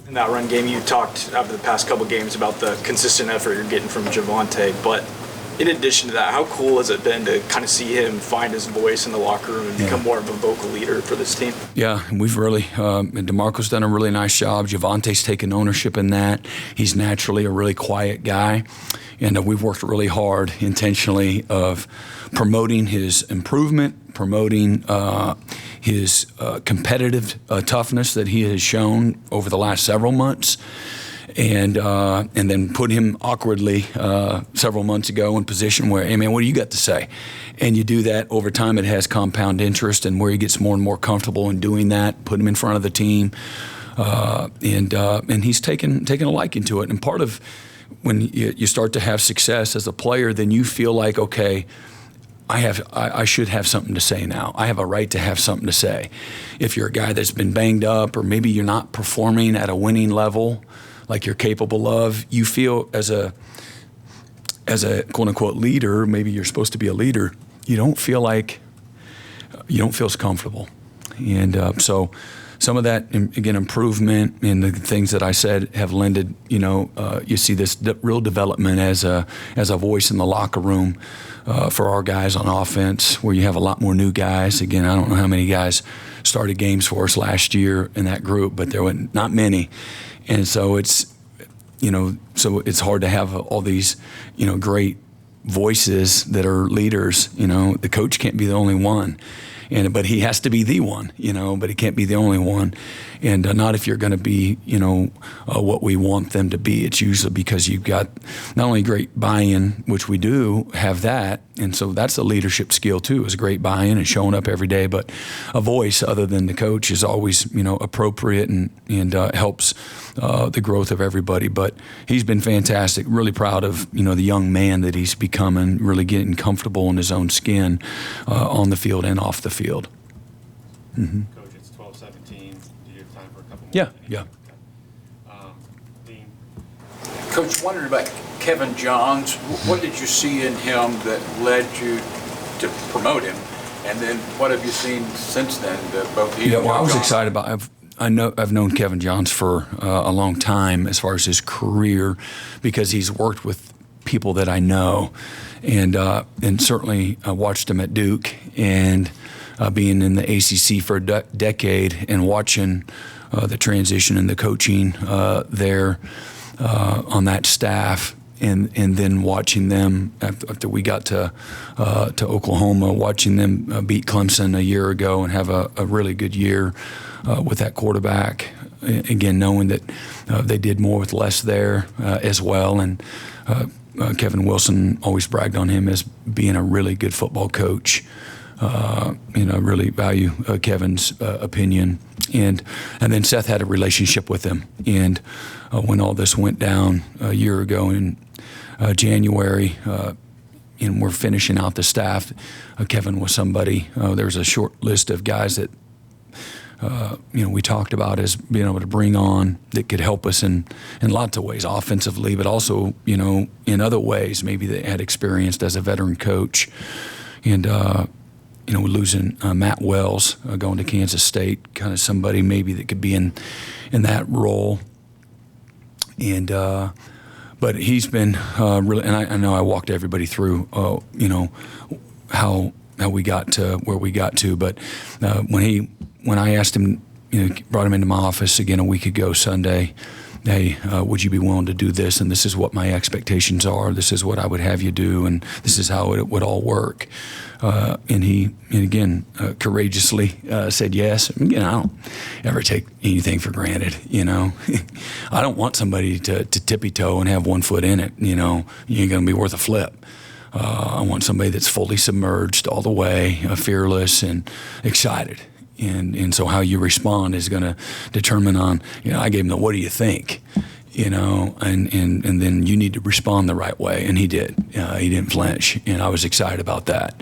In that run game, you talked over the past couple games about the consistent effort you're getting from Javonte, but in addition to that, how cool has it been to kind of see him find his voice in the locker room and become more of a vocal leader for this team? Yeah, and we've really, DeMarco's done a really nice job. Javonte's taken ownership in that. He's naturally a really quiet guy, and we've worked really hard intentionally of promoting his improvement, promoting his competitive toughness that he has shown over the last several months, and then put him awkwardly several months ago in position where, hey man, what do you got to say? And you do that over time. It has compound interest, and where he gets more and more comfortable in doing that, put him in front of the team, and he's taken a liking to it. And part of when you start to have success as a player, then you feel like, okay, I should have something to say now. I have a right to have something to say. If you're a guy that's been banged up, or maybe you're not performing at a winning level like you're capable of, you feel as a quote unquote leader, maybe you're supposed to be a leader, you don't feel as comfortable. And so some of that, again, improvement in the things that I said have lended, you see this real development as a voice in the locker room for our guys on offense, where you have a lot more new guys. Again, I don't know how many guys started games for us last year in that group, but there were not many. And so it's hard to have all these, great voices that are leaders. The coach can't be the only one. but he has to be the one, but he can't be the only one. And not if you're going to be, what we want them to be. It's usually because you've got not only great buy-in, which we do have that, and so that's a leadership skill too, is a great buy-in and showing up every day. But a voice other than the coach is always, appropriate and helps the growth of everybody. But he's been fantastic. Really proud of, the young man that he's becoming, really getting comfortable in his own skin on the field and off the field. Mm-hmm. Coach, it's 12:17. Do you have time for a couple more? Yeah, yeah. Dean? Coach, wondering about Kevin Johns. What did you see in him that led you to promote him? And then what have you seen since then? Both he and I was John? excited about. I've known Kevin Johns for a long time as far as his career, because he's worked with people that I know, and certainly watched him at Duke, and being in the ACC for a decade and watching the transition and the coaching there on that staff, and then watching them after we got to Oklahoma, watching them beat Clemson a year ago and have a really good year with that quarterback. Again, knowing that they did more with less there as well, and Kevin Wilson always bragged on him as being a really good football coach. Really value Kevin's opinion, and then Seth had a relationship with him. And when all this went down a year ago in January, and we're finishing out the staff, Kevin was somebody. There was a short list of guys that we talked about as being able to bring on that could help us in lots of ways, offensively, but also in other ways maybe they had experienced as a veteran coach. And we're losing Matt Wells going to Kansas State, kind of somebody maybe that could be in that role. And but he's been really, and I know I walked everybody through, how we got to where we got to. But when I asked him, brought him into my office again a week ago Sunday, hey, would you be willing to do this? And this is what my expectations are. This is what I would have you do, and this is how it would all work. And he, again, courageously said yes. Again, I don't ever take anything for granted, I don't want somebody to tippy-toe and have one foot in it, You ain't going to be worth a flip. I want somebody that's fully submerged all the way, fearless and excited. And so how you respond is going to determine on, I gave him the what do you think, and then you need to respond the right way. And he did. He didn't flinch. And I was excited about that.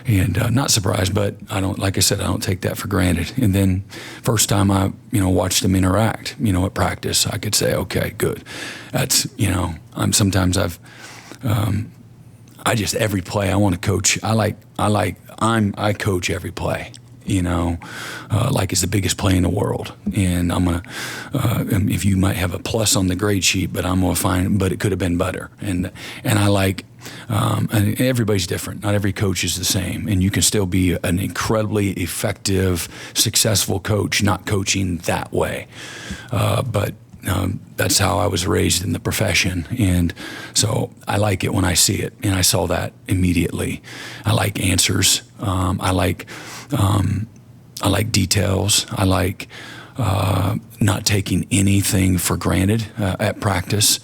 And not surprised, but like I said, I don't take that for granted. And then first time I, watched him interact, at practice, I could say, okay, good. That's, I just, every play I want to coach. I coach every play. Like it's the biggest play in the world, and I'm gonna. If you might have a plus on the grade sheet, but I'm gonna find, but it could have been better. And I like, and everybody's different. Not every coach is the same, and you can still be an incredibly effective, successful coach, not coaching that way. But that's how I was raised in the profession, and so I like it when I see it, and I saw that immediately. I like answers. I like details. I like not taking anything for granted at practice.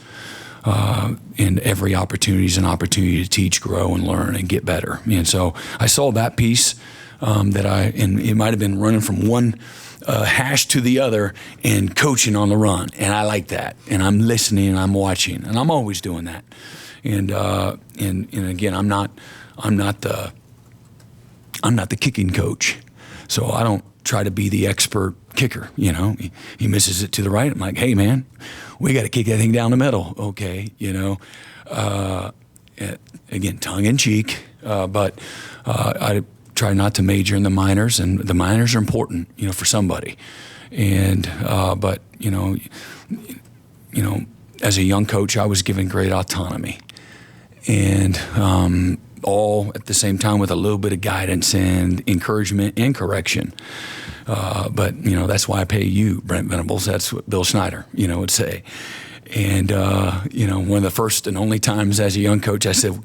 And every opportunity is an opportunity to teach, grow, and learn and get better. And so I saw that piece and it might have been running from one hash to the other and coaching on the run. And I like that. And I'm listening and I'm watching. And I'm always doing that. And again, I'm not the kicking coach. So I don't try to be the expert kicker, He misses it to the right. I'm like, hey, man, we got to kick that thing down the middle, okay, Again, tongue in cheek, but I try not to major in the minors, and the minors are important, for somebody. And but as a young coach, I was given great autonomy, and all at the same time with a little bit of guidance and encouragement and correction. But, that's why I pay you, Brent Venables. That's what Bill Snyder, would say. And, one of the first and only times as a young coach, I said,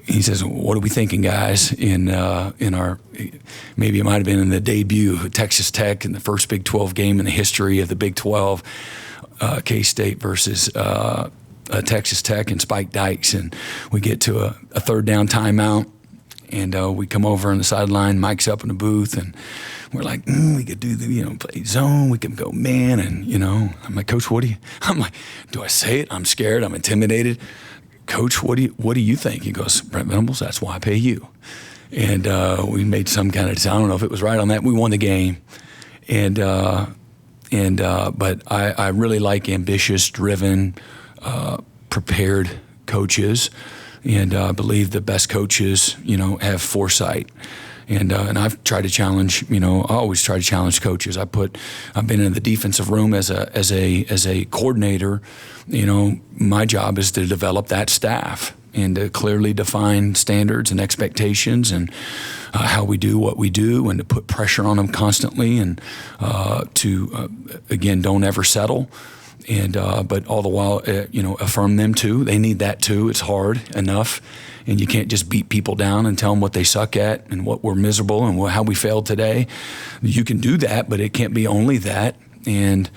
he says, "What are we thinking, guys?" In our, maybe it might have been in the debut of Texas Tech in the first Big 12 game in the history of the Big 12, K-State versus Texas Tech and Spike Dykes, and we get to a third down timeout, and we come over on the sideline. Mike's up in the booth, and we're like, we could do the play zone. We could go man, and I'm like, Coach, what do you? I'm like, do I say it? I'm scared. I'm intimidated. Coach, what do you think? He goes, Brent Venables, that's why I pay you. And we made some kind of, I don't know if it was right on that. We won the game. But I really like ambitious, driven, prepared coaches. And I believe the best coaches, have foresight. And I've tried to challenge, I always try to challenge coaches. I've been in the defensive room as a coordinator. My job is to develop that staff and to clearly define standards and expectations and how we do what we do, and to put pressure on them constantly, and again, don't ever settle. And but all the while, affirm them too. They need that too. It's hard enough, and you can't just beat people down and tell them what they suck at and what we're miserable and how we failed today. You can do that, but it can't be only that. And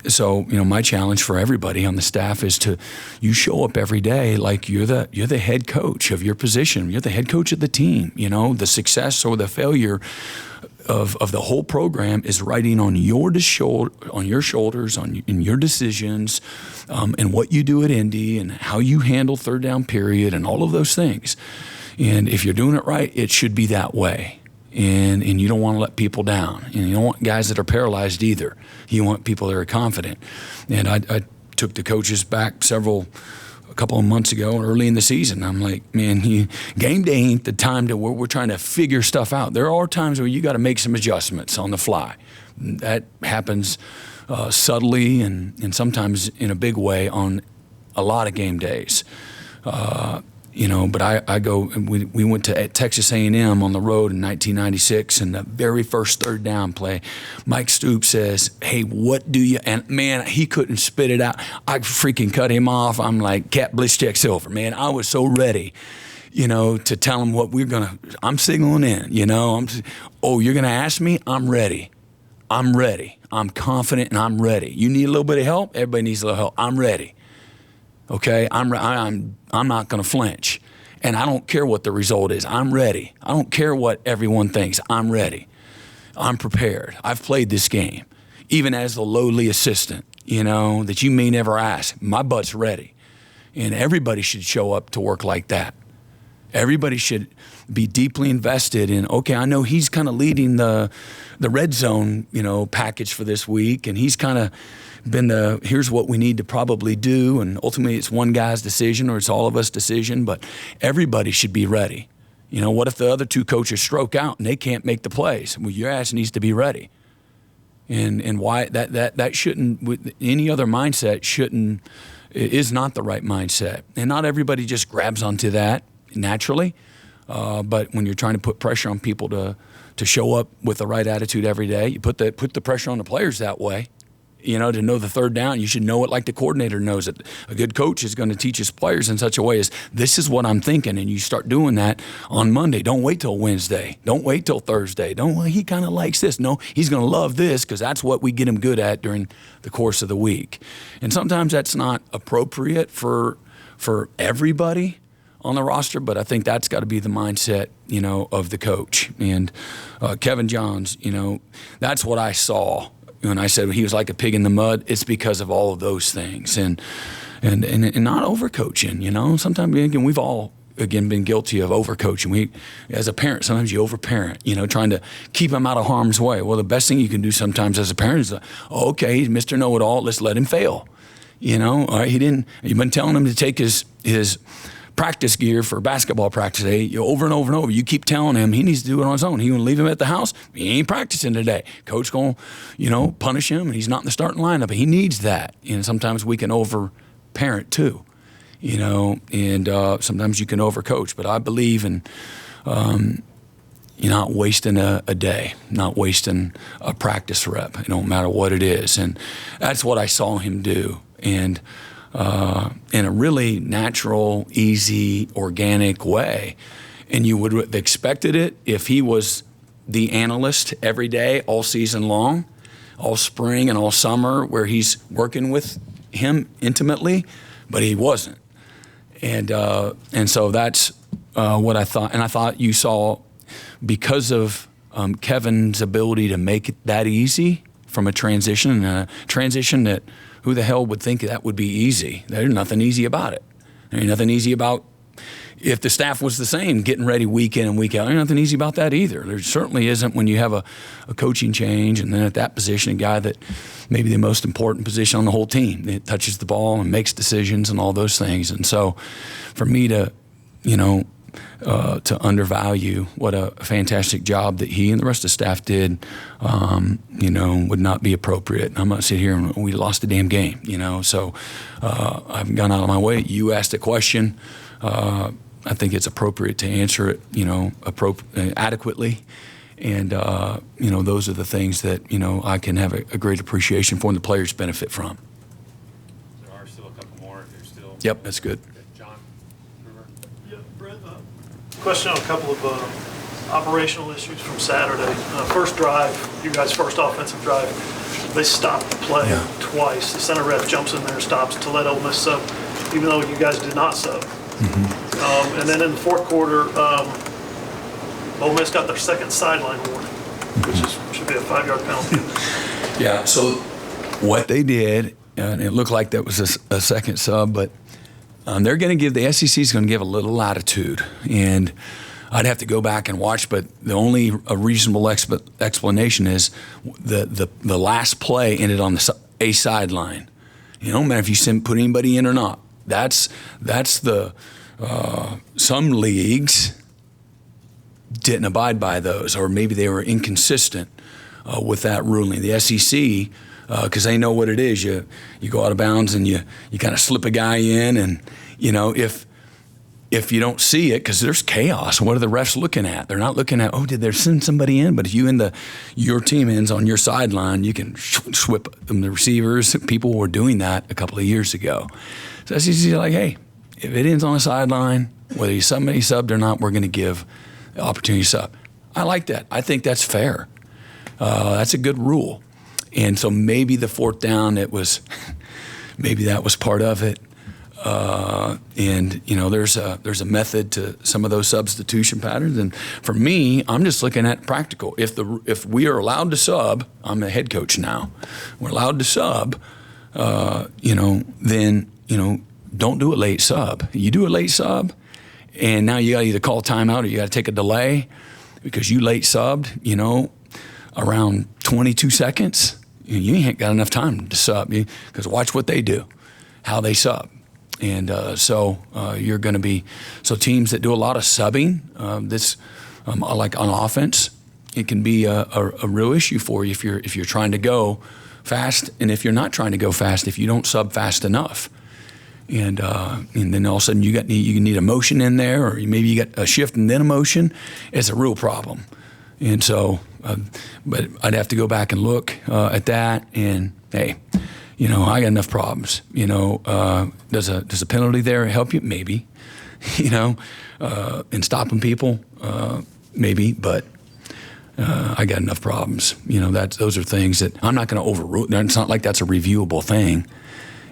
so my challenge for everybody on the staff is you show up every day like you're the head coach of your position. You're the head coach of the team. The success or the failure of the whole program is riding on your shoulders, in your decisions, and what you do at Indy and how you handle third down period and all of those things. And if you're doing it right, it should be that way. And you don't want to let people down. And you don't want guys that are paralyzed either. You want people that are confident. And I took the coaches back a couple of months ago, early in the season. I'm like, man, game day ain't the time where we're trying to figure stuff out. There are times where you got to make some adjustments on the fly. That happens subtly and sometimes in a big way on a lot of game days. But I go, we went to Texas A&M on the road in 1996, and the very first third down play, Mike Stoops says, hey, what do you, and man, he couldn't spit it out. I freaking cut him off. I'm like, Cat Blitzcheck Silver, man. I was so ready, to tell him what I'm signaling in, you're going to ask me? I'm ready. I'm confident and I'm ready. You need a little bit of help? Everybody needs a little help. I'm ready. Okay, I'm not going to flinch, and I don't care what the result is. I'm ready. I don't care what everyone thinks. I'm ready. I'm prepared. I've played this game, even as the lowly assistant. That you may never ask. My butt's ready, and everybody should show up to work like that. Everybody should be deeply invested in. Okay, I know he's kind of leading the red zone, package for this week, and he's kind of been here's what we need to probably do, and ultimately it's one guy's decision or it's all of us' decision, but everybody should be ready. What if the other two coaches stroke out and they can't make the plays? Well, your ass needs to be ready. And why that shouldn't, with any other mindset is not the right mindset. And not everybody just grabs onto that naturally, but when you're trying to put pressure on people to show up with the right attitude every day, you put the pressure on the players that way. To know the third down, you should know it like the coordinator knows it. A good coach is going to teach his players in such a way as, this is what I'm thinking, and you start doing that on Monday. Don't wait till Wednesday. Don't wait till Thursday. He kind of likes this. No, he's going to love this, because that's what we get him good at during the course of the week. And sometimes that's not appropriate for everybody on the roster, but I think that's got to be the mindset, of the coach. And Kevin Johns, that's what I saw. When I said he was like a pig in the mud, it's because of all of those things, and not overcoaching. Sometimes again, we've all been guilty of overcoaching. As a parent, sometimes you overparent. Trying to keep him out of harm's way. Well, the best thing you can do sometimes as a parent is, okay, he's Mr. Know-It-All. Let's let him fail. All right, you've been telling him to take his practice gear for basketball practice today, over and over and over. You keep telling him he needs to do it on his own. He gonna leave him at the house. He ain't practicing today. Coach gonna, punish him, and he's not in the starting lineup. He needs that. And sometimes we can over-parent too, and sometimes you can over-coach. But I believe in you're not wasting a day, not wasting a practice rep. It don't matter what it is, and that's what I saw him do. And in a really natural, easy, organic way. And you would have expected it if he was the analyst every day, all season long, all spring and all summer, where he's working with him intimately, but he wasn't. And so that's what I thought. And I thought you saw, because of Kevin's ability to make it that easy from a transition that who the hell would think that would be easy? There's nothing easy about it. There's nothing easy about, if the staff was the same, getting ready week in and week out. There's nothing easy about that either. There certainly isn't when you have a coaching change, and then at that position, a guy that maybe the most important position on the whole team, that touches the ball and makes decisions and all those things. And so for me to, to undervalue what a fantastic job that he and the rest of the staff did, would not be appropriate. I'm not sitting here and we lost the damn game, So I've gone out of my way. You asked a question. I think it's appropriate to answer it, adequately. And, those are the things that, I can have a great appreciation for and the players benefit from. There are still a couple more if you're still. Yep, that's good. Okay, John Gruber. Yeah, Brent, question on a couple of operational issues from Saturday. First drive, you guys' first offensive drive, they stopped the play twice. The center ref jumps in there, stops to let Ole Miss sub, even though you guys did not sub. And then in the fourth quarter, Ole Miss got their second sideline warning, which should be a 5-yard penalty. Yeah, so what they did, and it looked like that was a second sub, but they're going to give, the SEC is going to give a little latitude. And I'd have to go back and watch, but the only reasonable explanation is the last play ended on a sideline. No matter if you put anybody in or not. That's the some leagues didn't abide by those, or maybe they were inconsistent with that ruling. The SEC, because they know what it is, you go out of bounds and you kind of slip a guy in, and if you don't see it, because there's chaos, what are the refs looking at? They're not looking at, did they send somebody in? But if your team ends on your sideline, you can swip them, the receivers. People were doing that a couple of years ago. So SEC's like, hey, if it ends on the sideline, whether somebody subbed or not, we're going to give the opportunity to sub. I like that. I think that's fair. That's a good rule. And so maybe the fourth down, maybe that was part of it. There's a method to some of those substitution patterns. And for me, I'm just looking at practical. If we are allowed to sub, I'm a head coach now. We're allowed to sub. Then don't do a late sub. You do a late sub, and now you got to either call timeout or you got to take a delay because you late subbed. Around 22 seconds, you ain't got enough time to sub. Because watch what they do, how they sub. And you're going to be teams that do a lot of subbing. Like on offense, it can be a real issue for you if you're trying to go fast, and if you're not trying to go fast, if you don't sub fast enough, and then all of a sudden you need a motion in there, or maybe you got a shift and then a motion. It's a real problem. And so, but I'd have to go back and look at that, and hey. I got enough problems. Does a penalty there help you? Maybe. In stopping people, maybe. But I got enough problems. Those are things that I'm not going to overrule. It's not like that's a reviewable thing.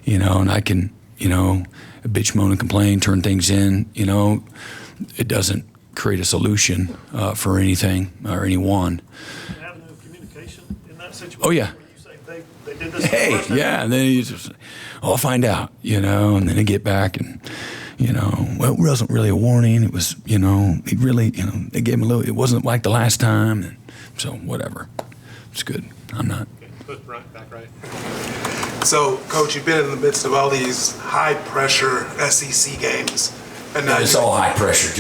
And I can, bitch, moan, and complain, turn things in. It doesn't create a solution for anything or anyone. An avenue of communication in that situation. Oh yeah. They did this and then you just, I'll find out, and then they get back and, well, it wasn't really a warning. It was, it really, they gave him a little, it wasn't like the last time. And so whatever. It's good. I'm not. Okay, put Brent back right. So, Coach, you've been in the midst of all these high-pressure SEC games. And now it's all high pressure.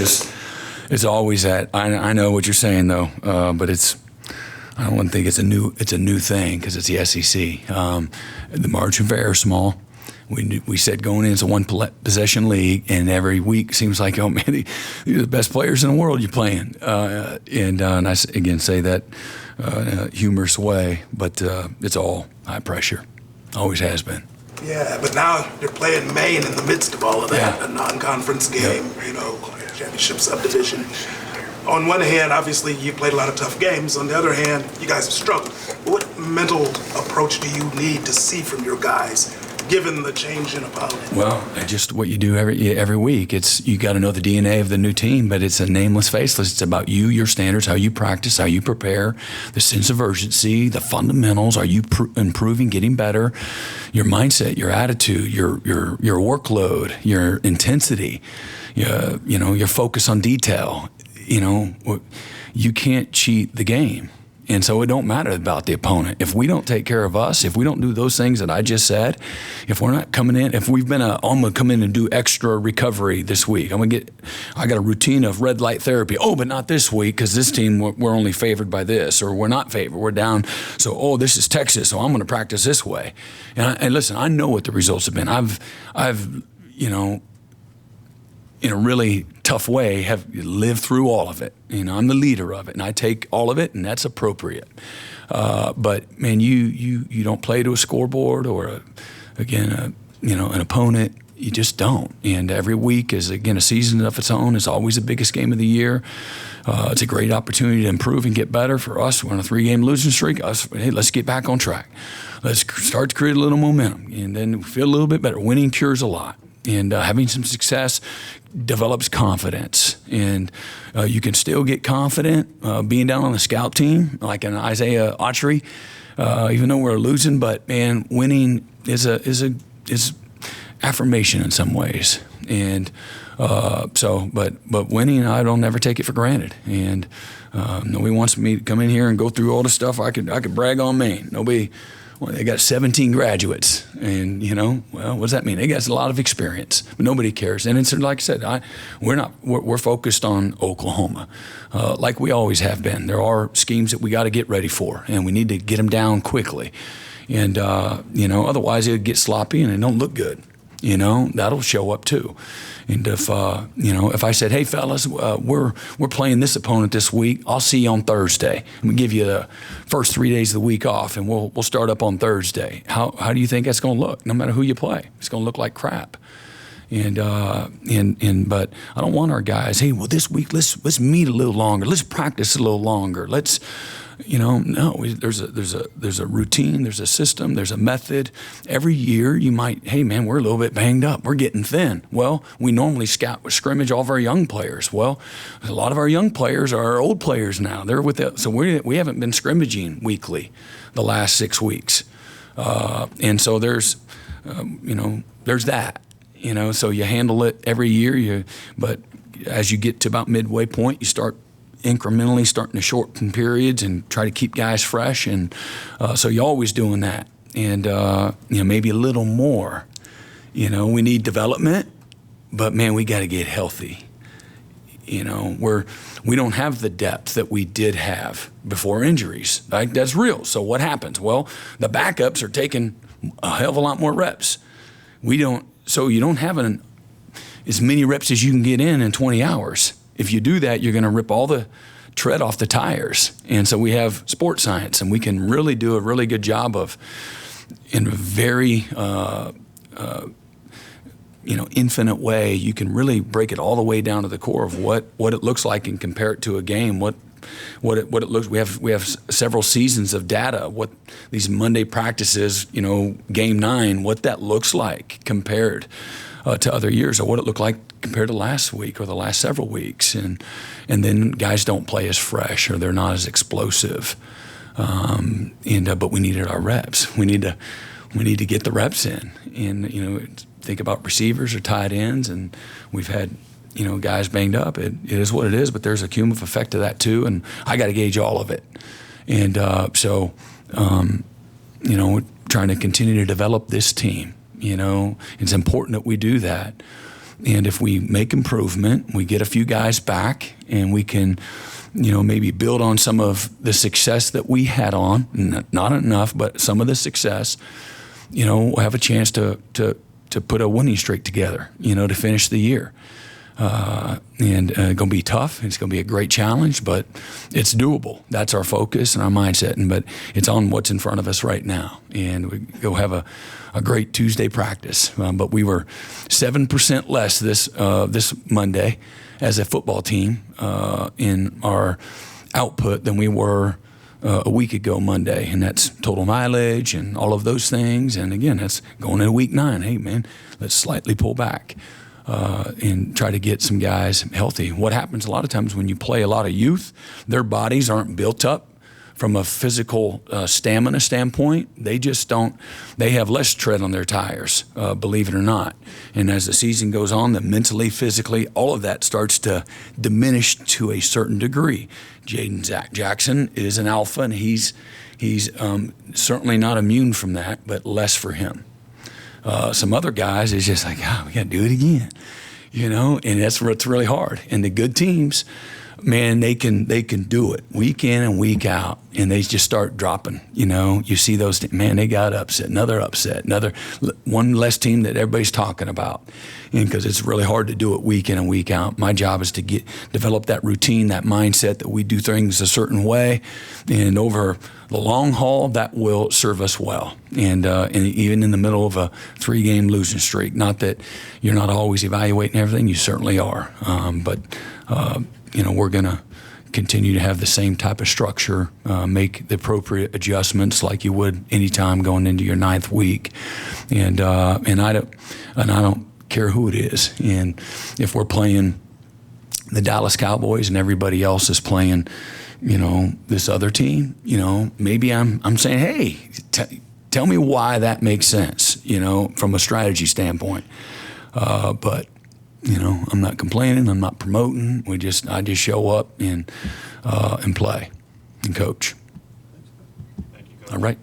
It's always that. I know what you're saying, though, but I don't think it's a new thing because it's the SEC. The margin of error is small. We said going in, it's a one-possession league, and every week seems like, oh man, these are the best players in the world you're playing. And I again say that in a humorous way, but it's all high pressure. Always has been. Yeah, but now you're playing Maine in the midst of all of that, a non-conference game, championship subdivision. On one hand, obviously, you played a lot of tough games. On the other hand, you guys have struggled. What mental approach do you need to see from your guys, given the change in opponent? Well, just what you do every week. It's you got to know the DNA of the new team, but it's a nameless, faceless. It's about you, your standards, how you practice, how you prepare, the sense of urgency, the fundamentals. Are you improving, getting better? Your mindset, your attitude, your workload, your intensity, your focus on detail. You can't cheat the game. And so it don't matter about the opponent. If we don't take care of us, if we don't do those things that I just said, if we're not coming in, if we've been I'm going to come in and do extra recovery this week. I got a routine of red light therapy. Oh, but not this week because this team, we're only favored by this, or we're not favored. We're down. So, this is Texas, so I'm going to practice this way. And listen, I know what the results have been. I've in a really tough way, have lived through all of it. I'm the leader of it, and I take all of it, and that's appropriate. But man, you don't play to a scoreboard or an opponent. You just don't. And every week is again a season of its own. It's always the biggest game of the year. It's a great opportunity to improve and get better for us. We're on a 3-game losing streak. Hey, let's get back on track. Let's start to create a little momentum, and then feel a little bit better. Winning cures a lot. And having some success develops confidence. And you can still get confident being down on the scout team, like an Isaiah Autrey, even though we're losing. But, man, winning is affirmation in some ways. And but winning, I don't never take it for granted. And nobody wants me to come in here and go through all the stuff. I could brag on Maine. Nobody. Well, they got 17 graduates, and what does that mean? They got a lot of experience, but nobody cares. And it's like I said, we're focused on Oklahoma, like we always have been. There are schemes that we got to get ready for, and we need to get them down quickly. And otherwise it'll get sloppy and it don't look good. That'll show up too. And if I said, hey fellas, we're playing this opponent this week, I'll see you on Thursday. And we give you the first 3 days of the week off, and we'll start up on Thursday. How do you think that's going to look? No matter who you play, it's going to look like crap. But I don't want our guys. Hey, well this week let's meet a little longer. Let's practice a little longer. Let's. No, there's a routine, there's a system, there's a method. Every year you might, hey man, we're a little bit banged up, we're getting thin. Well, we normally scrimmage all of our young players. Well, a lot of our young players are old players now. They're so we haven't been scrimmaging weekly the last 6 weeks. And so there's that. So you handle it every year, but as you get to about midway point, you start incrementally starting to shorten periods and try to keep guys fresh. And so you're always doing that. And, maybe a little more. We need development, but, man, we got to get healthy. We don't have the depth that we did have before injuries. Like, that's real. So what happens? Well, the backups are taking a hell of a lot more reps. So you don't have as many reps as you can get in 20 hours. If you do that, you're going to rip all the tread off the tires. And so we have sports science, and we can really do a really good job of, in a very, infinite way, you can really break it all the way down to the core of what it looks like and compare it to a game, what it looks. We have several seasons of data, what these Monday practices, game 9, what that looks like compared to other years, or what it looked like compared to last week or the last several weeks. And then guys don't play as fresh, or they're not as explosive. But we needed our reps. We need to get the reps in. And, think about receivers or tight ends, and we've had, guys banged up. It is what it is, but there's a cumulative effect to that too, and I got to gauge all of it. And we're trying to continue to develop this team. It's important that we do that. And if we make improvement, we get a few guys back, and we can, maybe build on some of the success that we had on, not enough, but some of the success, we'll have a chance to put a winning streak together, to finish the year. and going to be tough. It's going to be a great challenge, but it's doable. That's our focus and our mindset. But it's on what's in front of us right now. And we go have a great Tuesday practice. But we were 7% less this Monday as a football team in our output than we were a week ago Monday, and that's total mileage and all of those things. And again, that's going into week 9. Hey, man, let's slightly pull back and try to get some guys healthy. What happens a lot of times when you play a lot of youth, their bodies aren't built up from a physical stamina standpoint. They just don't, they have less tread on their tires, believe it or not. And as the season goes on, the mentally, physically, all of that starts to diminish to a certain degree. Jaden Jackson is an alpha, and he's certainly not immune from that, but less for him. Some other guys, it's just like, we got to do it again, and that's what's really hard. And the good teams, man, they can do it week in and week out, and they just start dropping. You see those, man, they got another one less team that everybody's talking about, and because it's really hard to do it week in and week out. My job is to develop that routine, that mindset that we do things a certain way, and over the long haul, that will serve us well. And even in the middle of a 3-game losing streak, not that you're not always evaluating everything, you certainly are, but we're going to continue to have the same type of structure, make the appropriate adjustments like you would anytime going into your 9th week, and I don't care who it is. And if we're playing the Dallas Cowboys and everybody else is playing, this other team, maybe I'm saying, hey, tell me why that makes sense, from a strategy standpoint, but. I'm not complaining. I'm not promoting. I just show up and play and coach. Thank you, Coach. All right.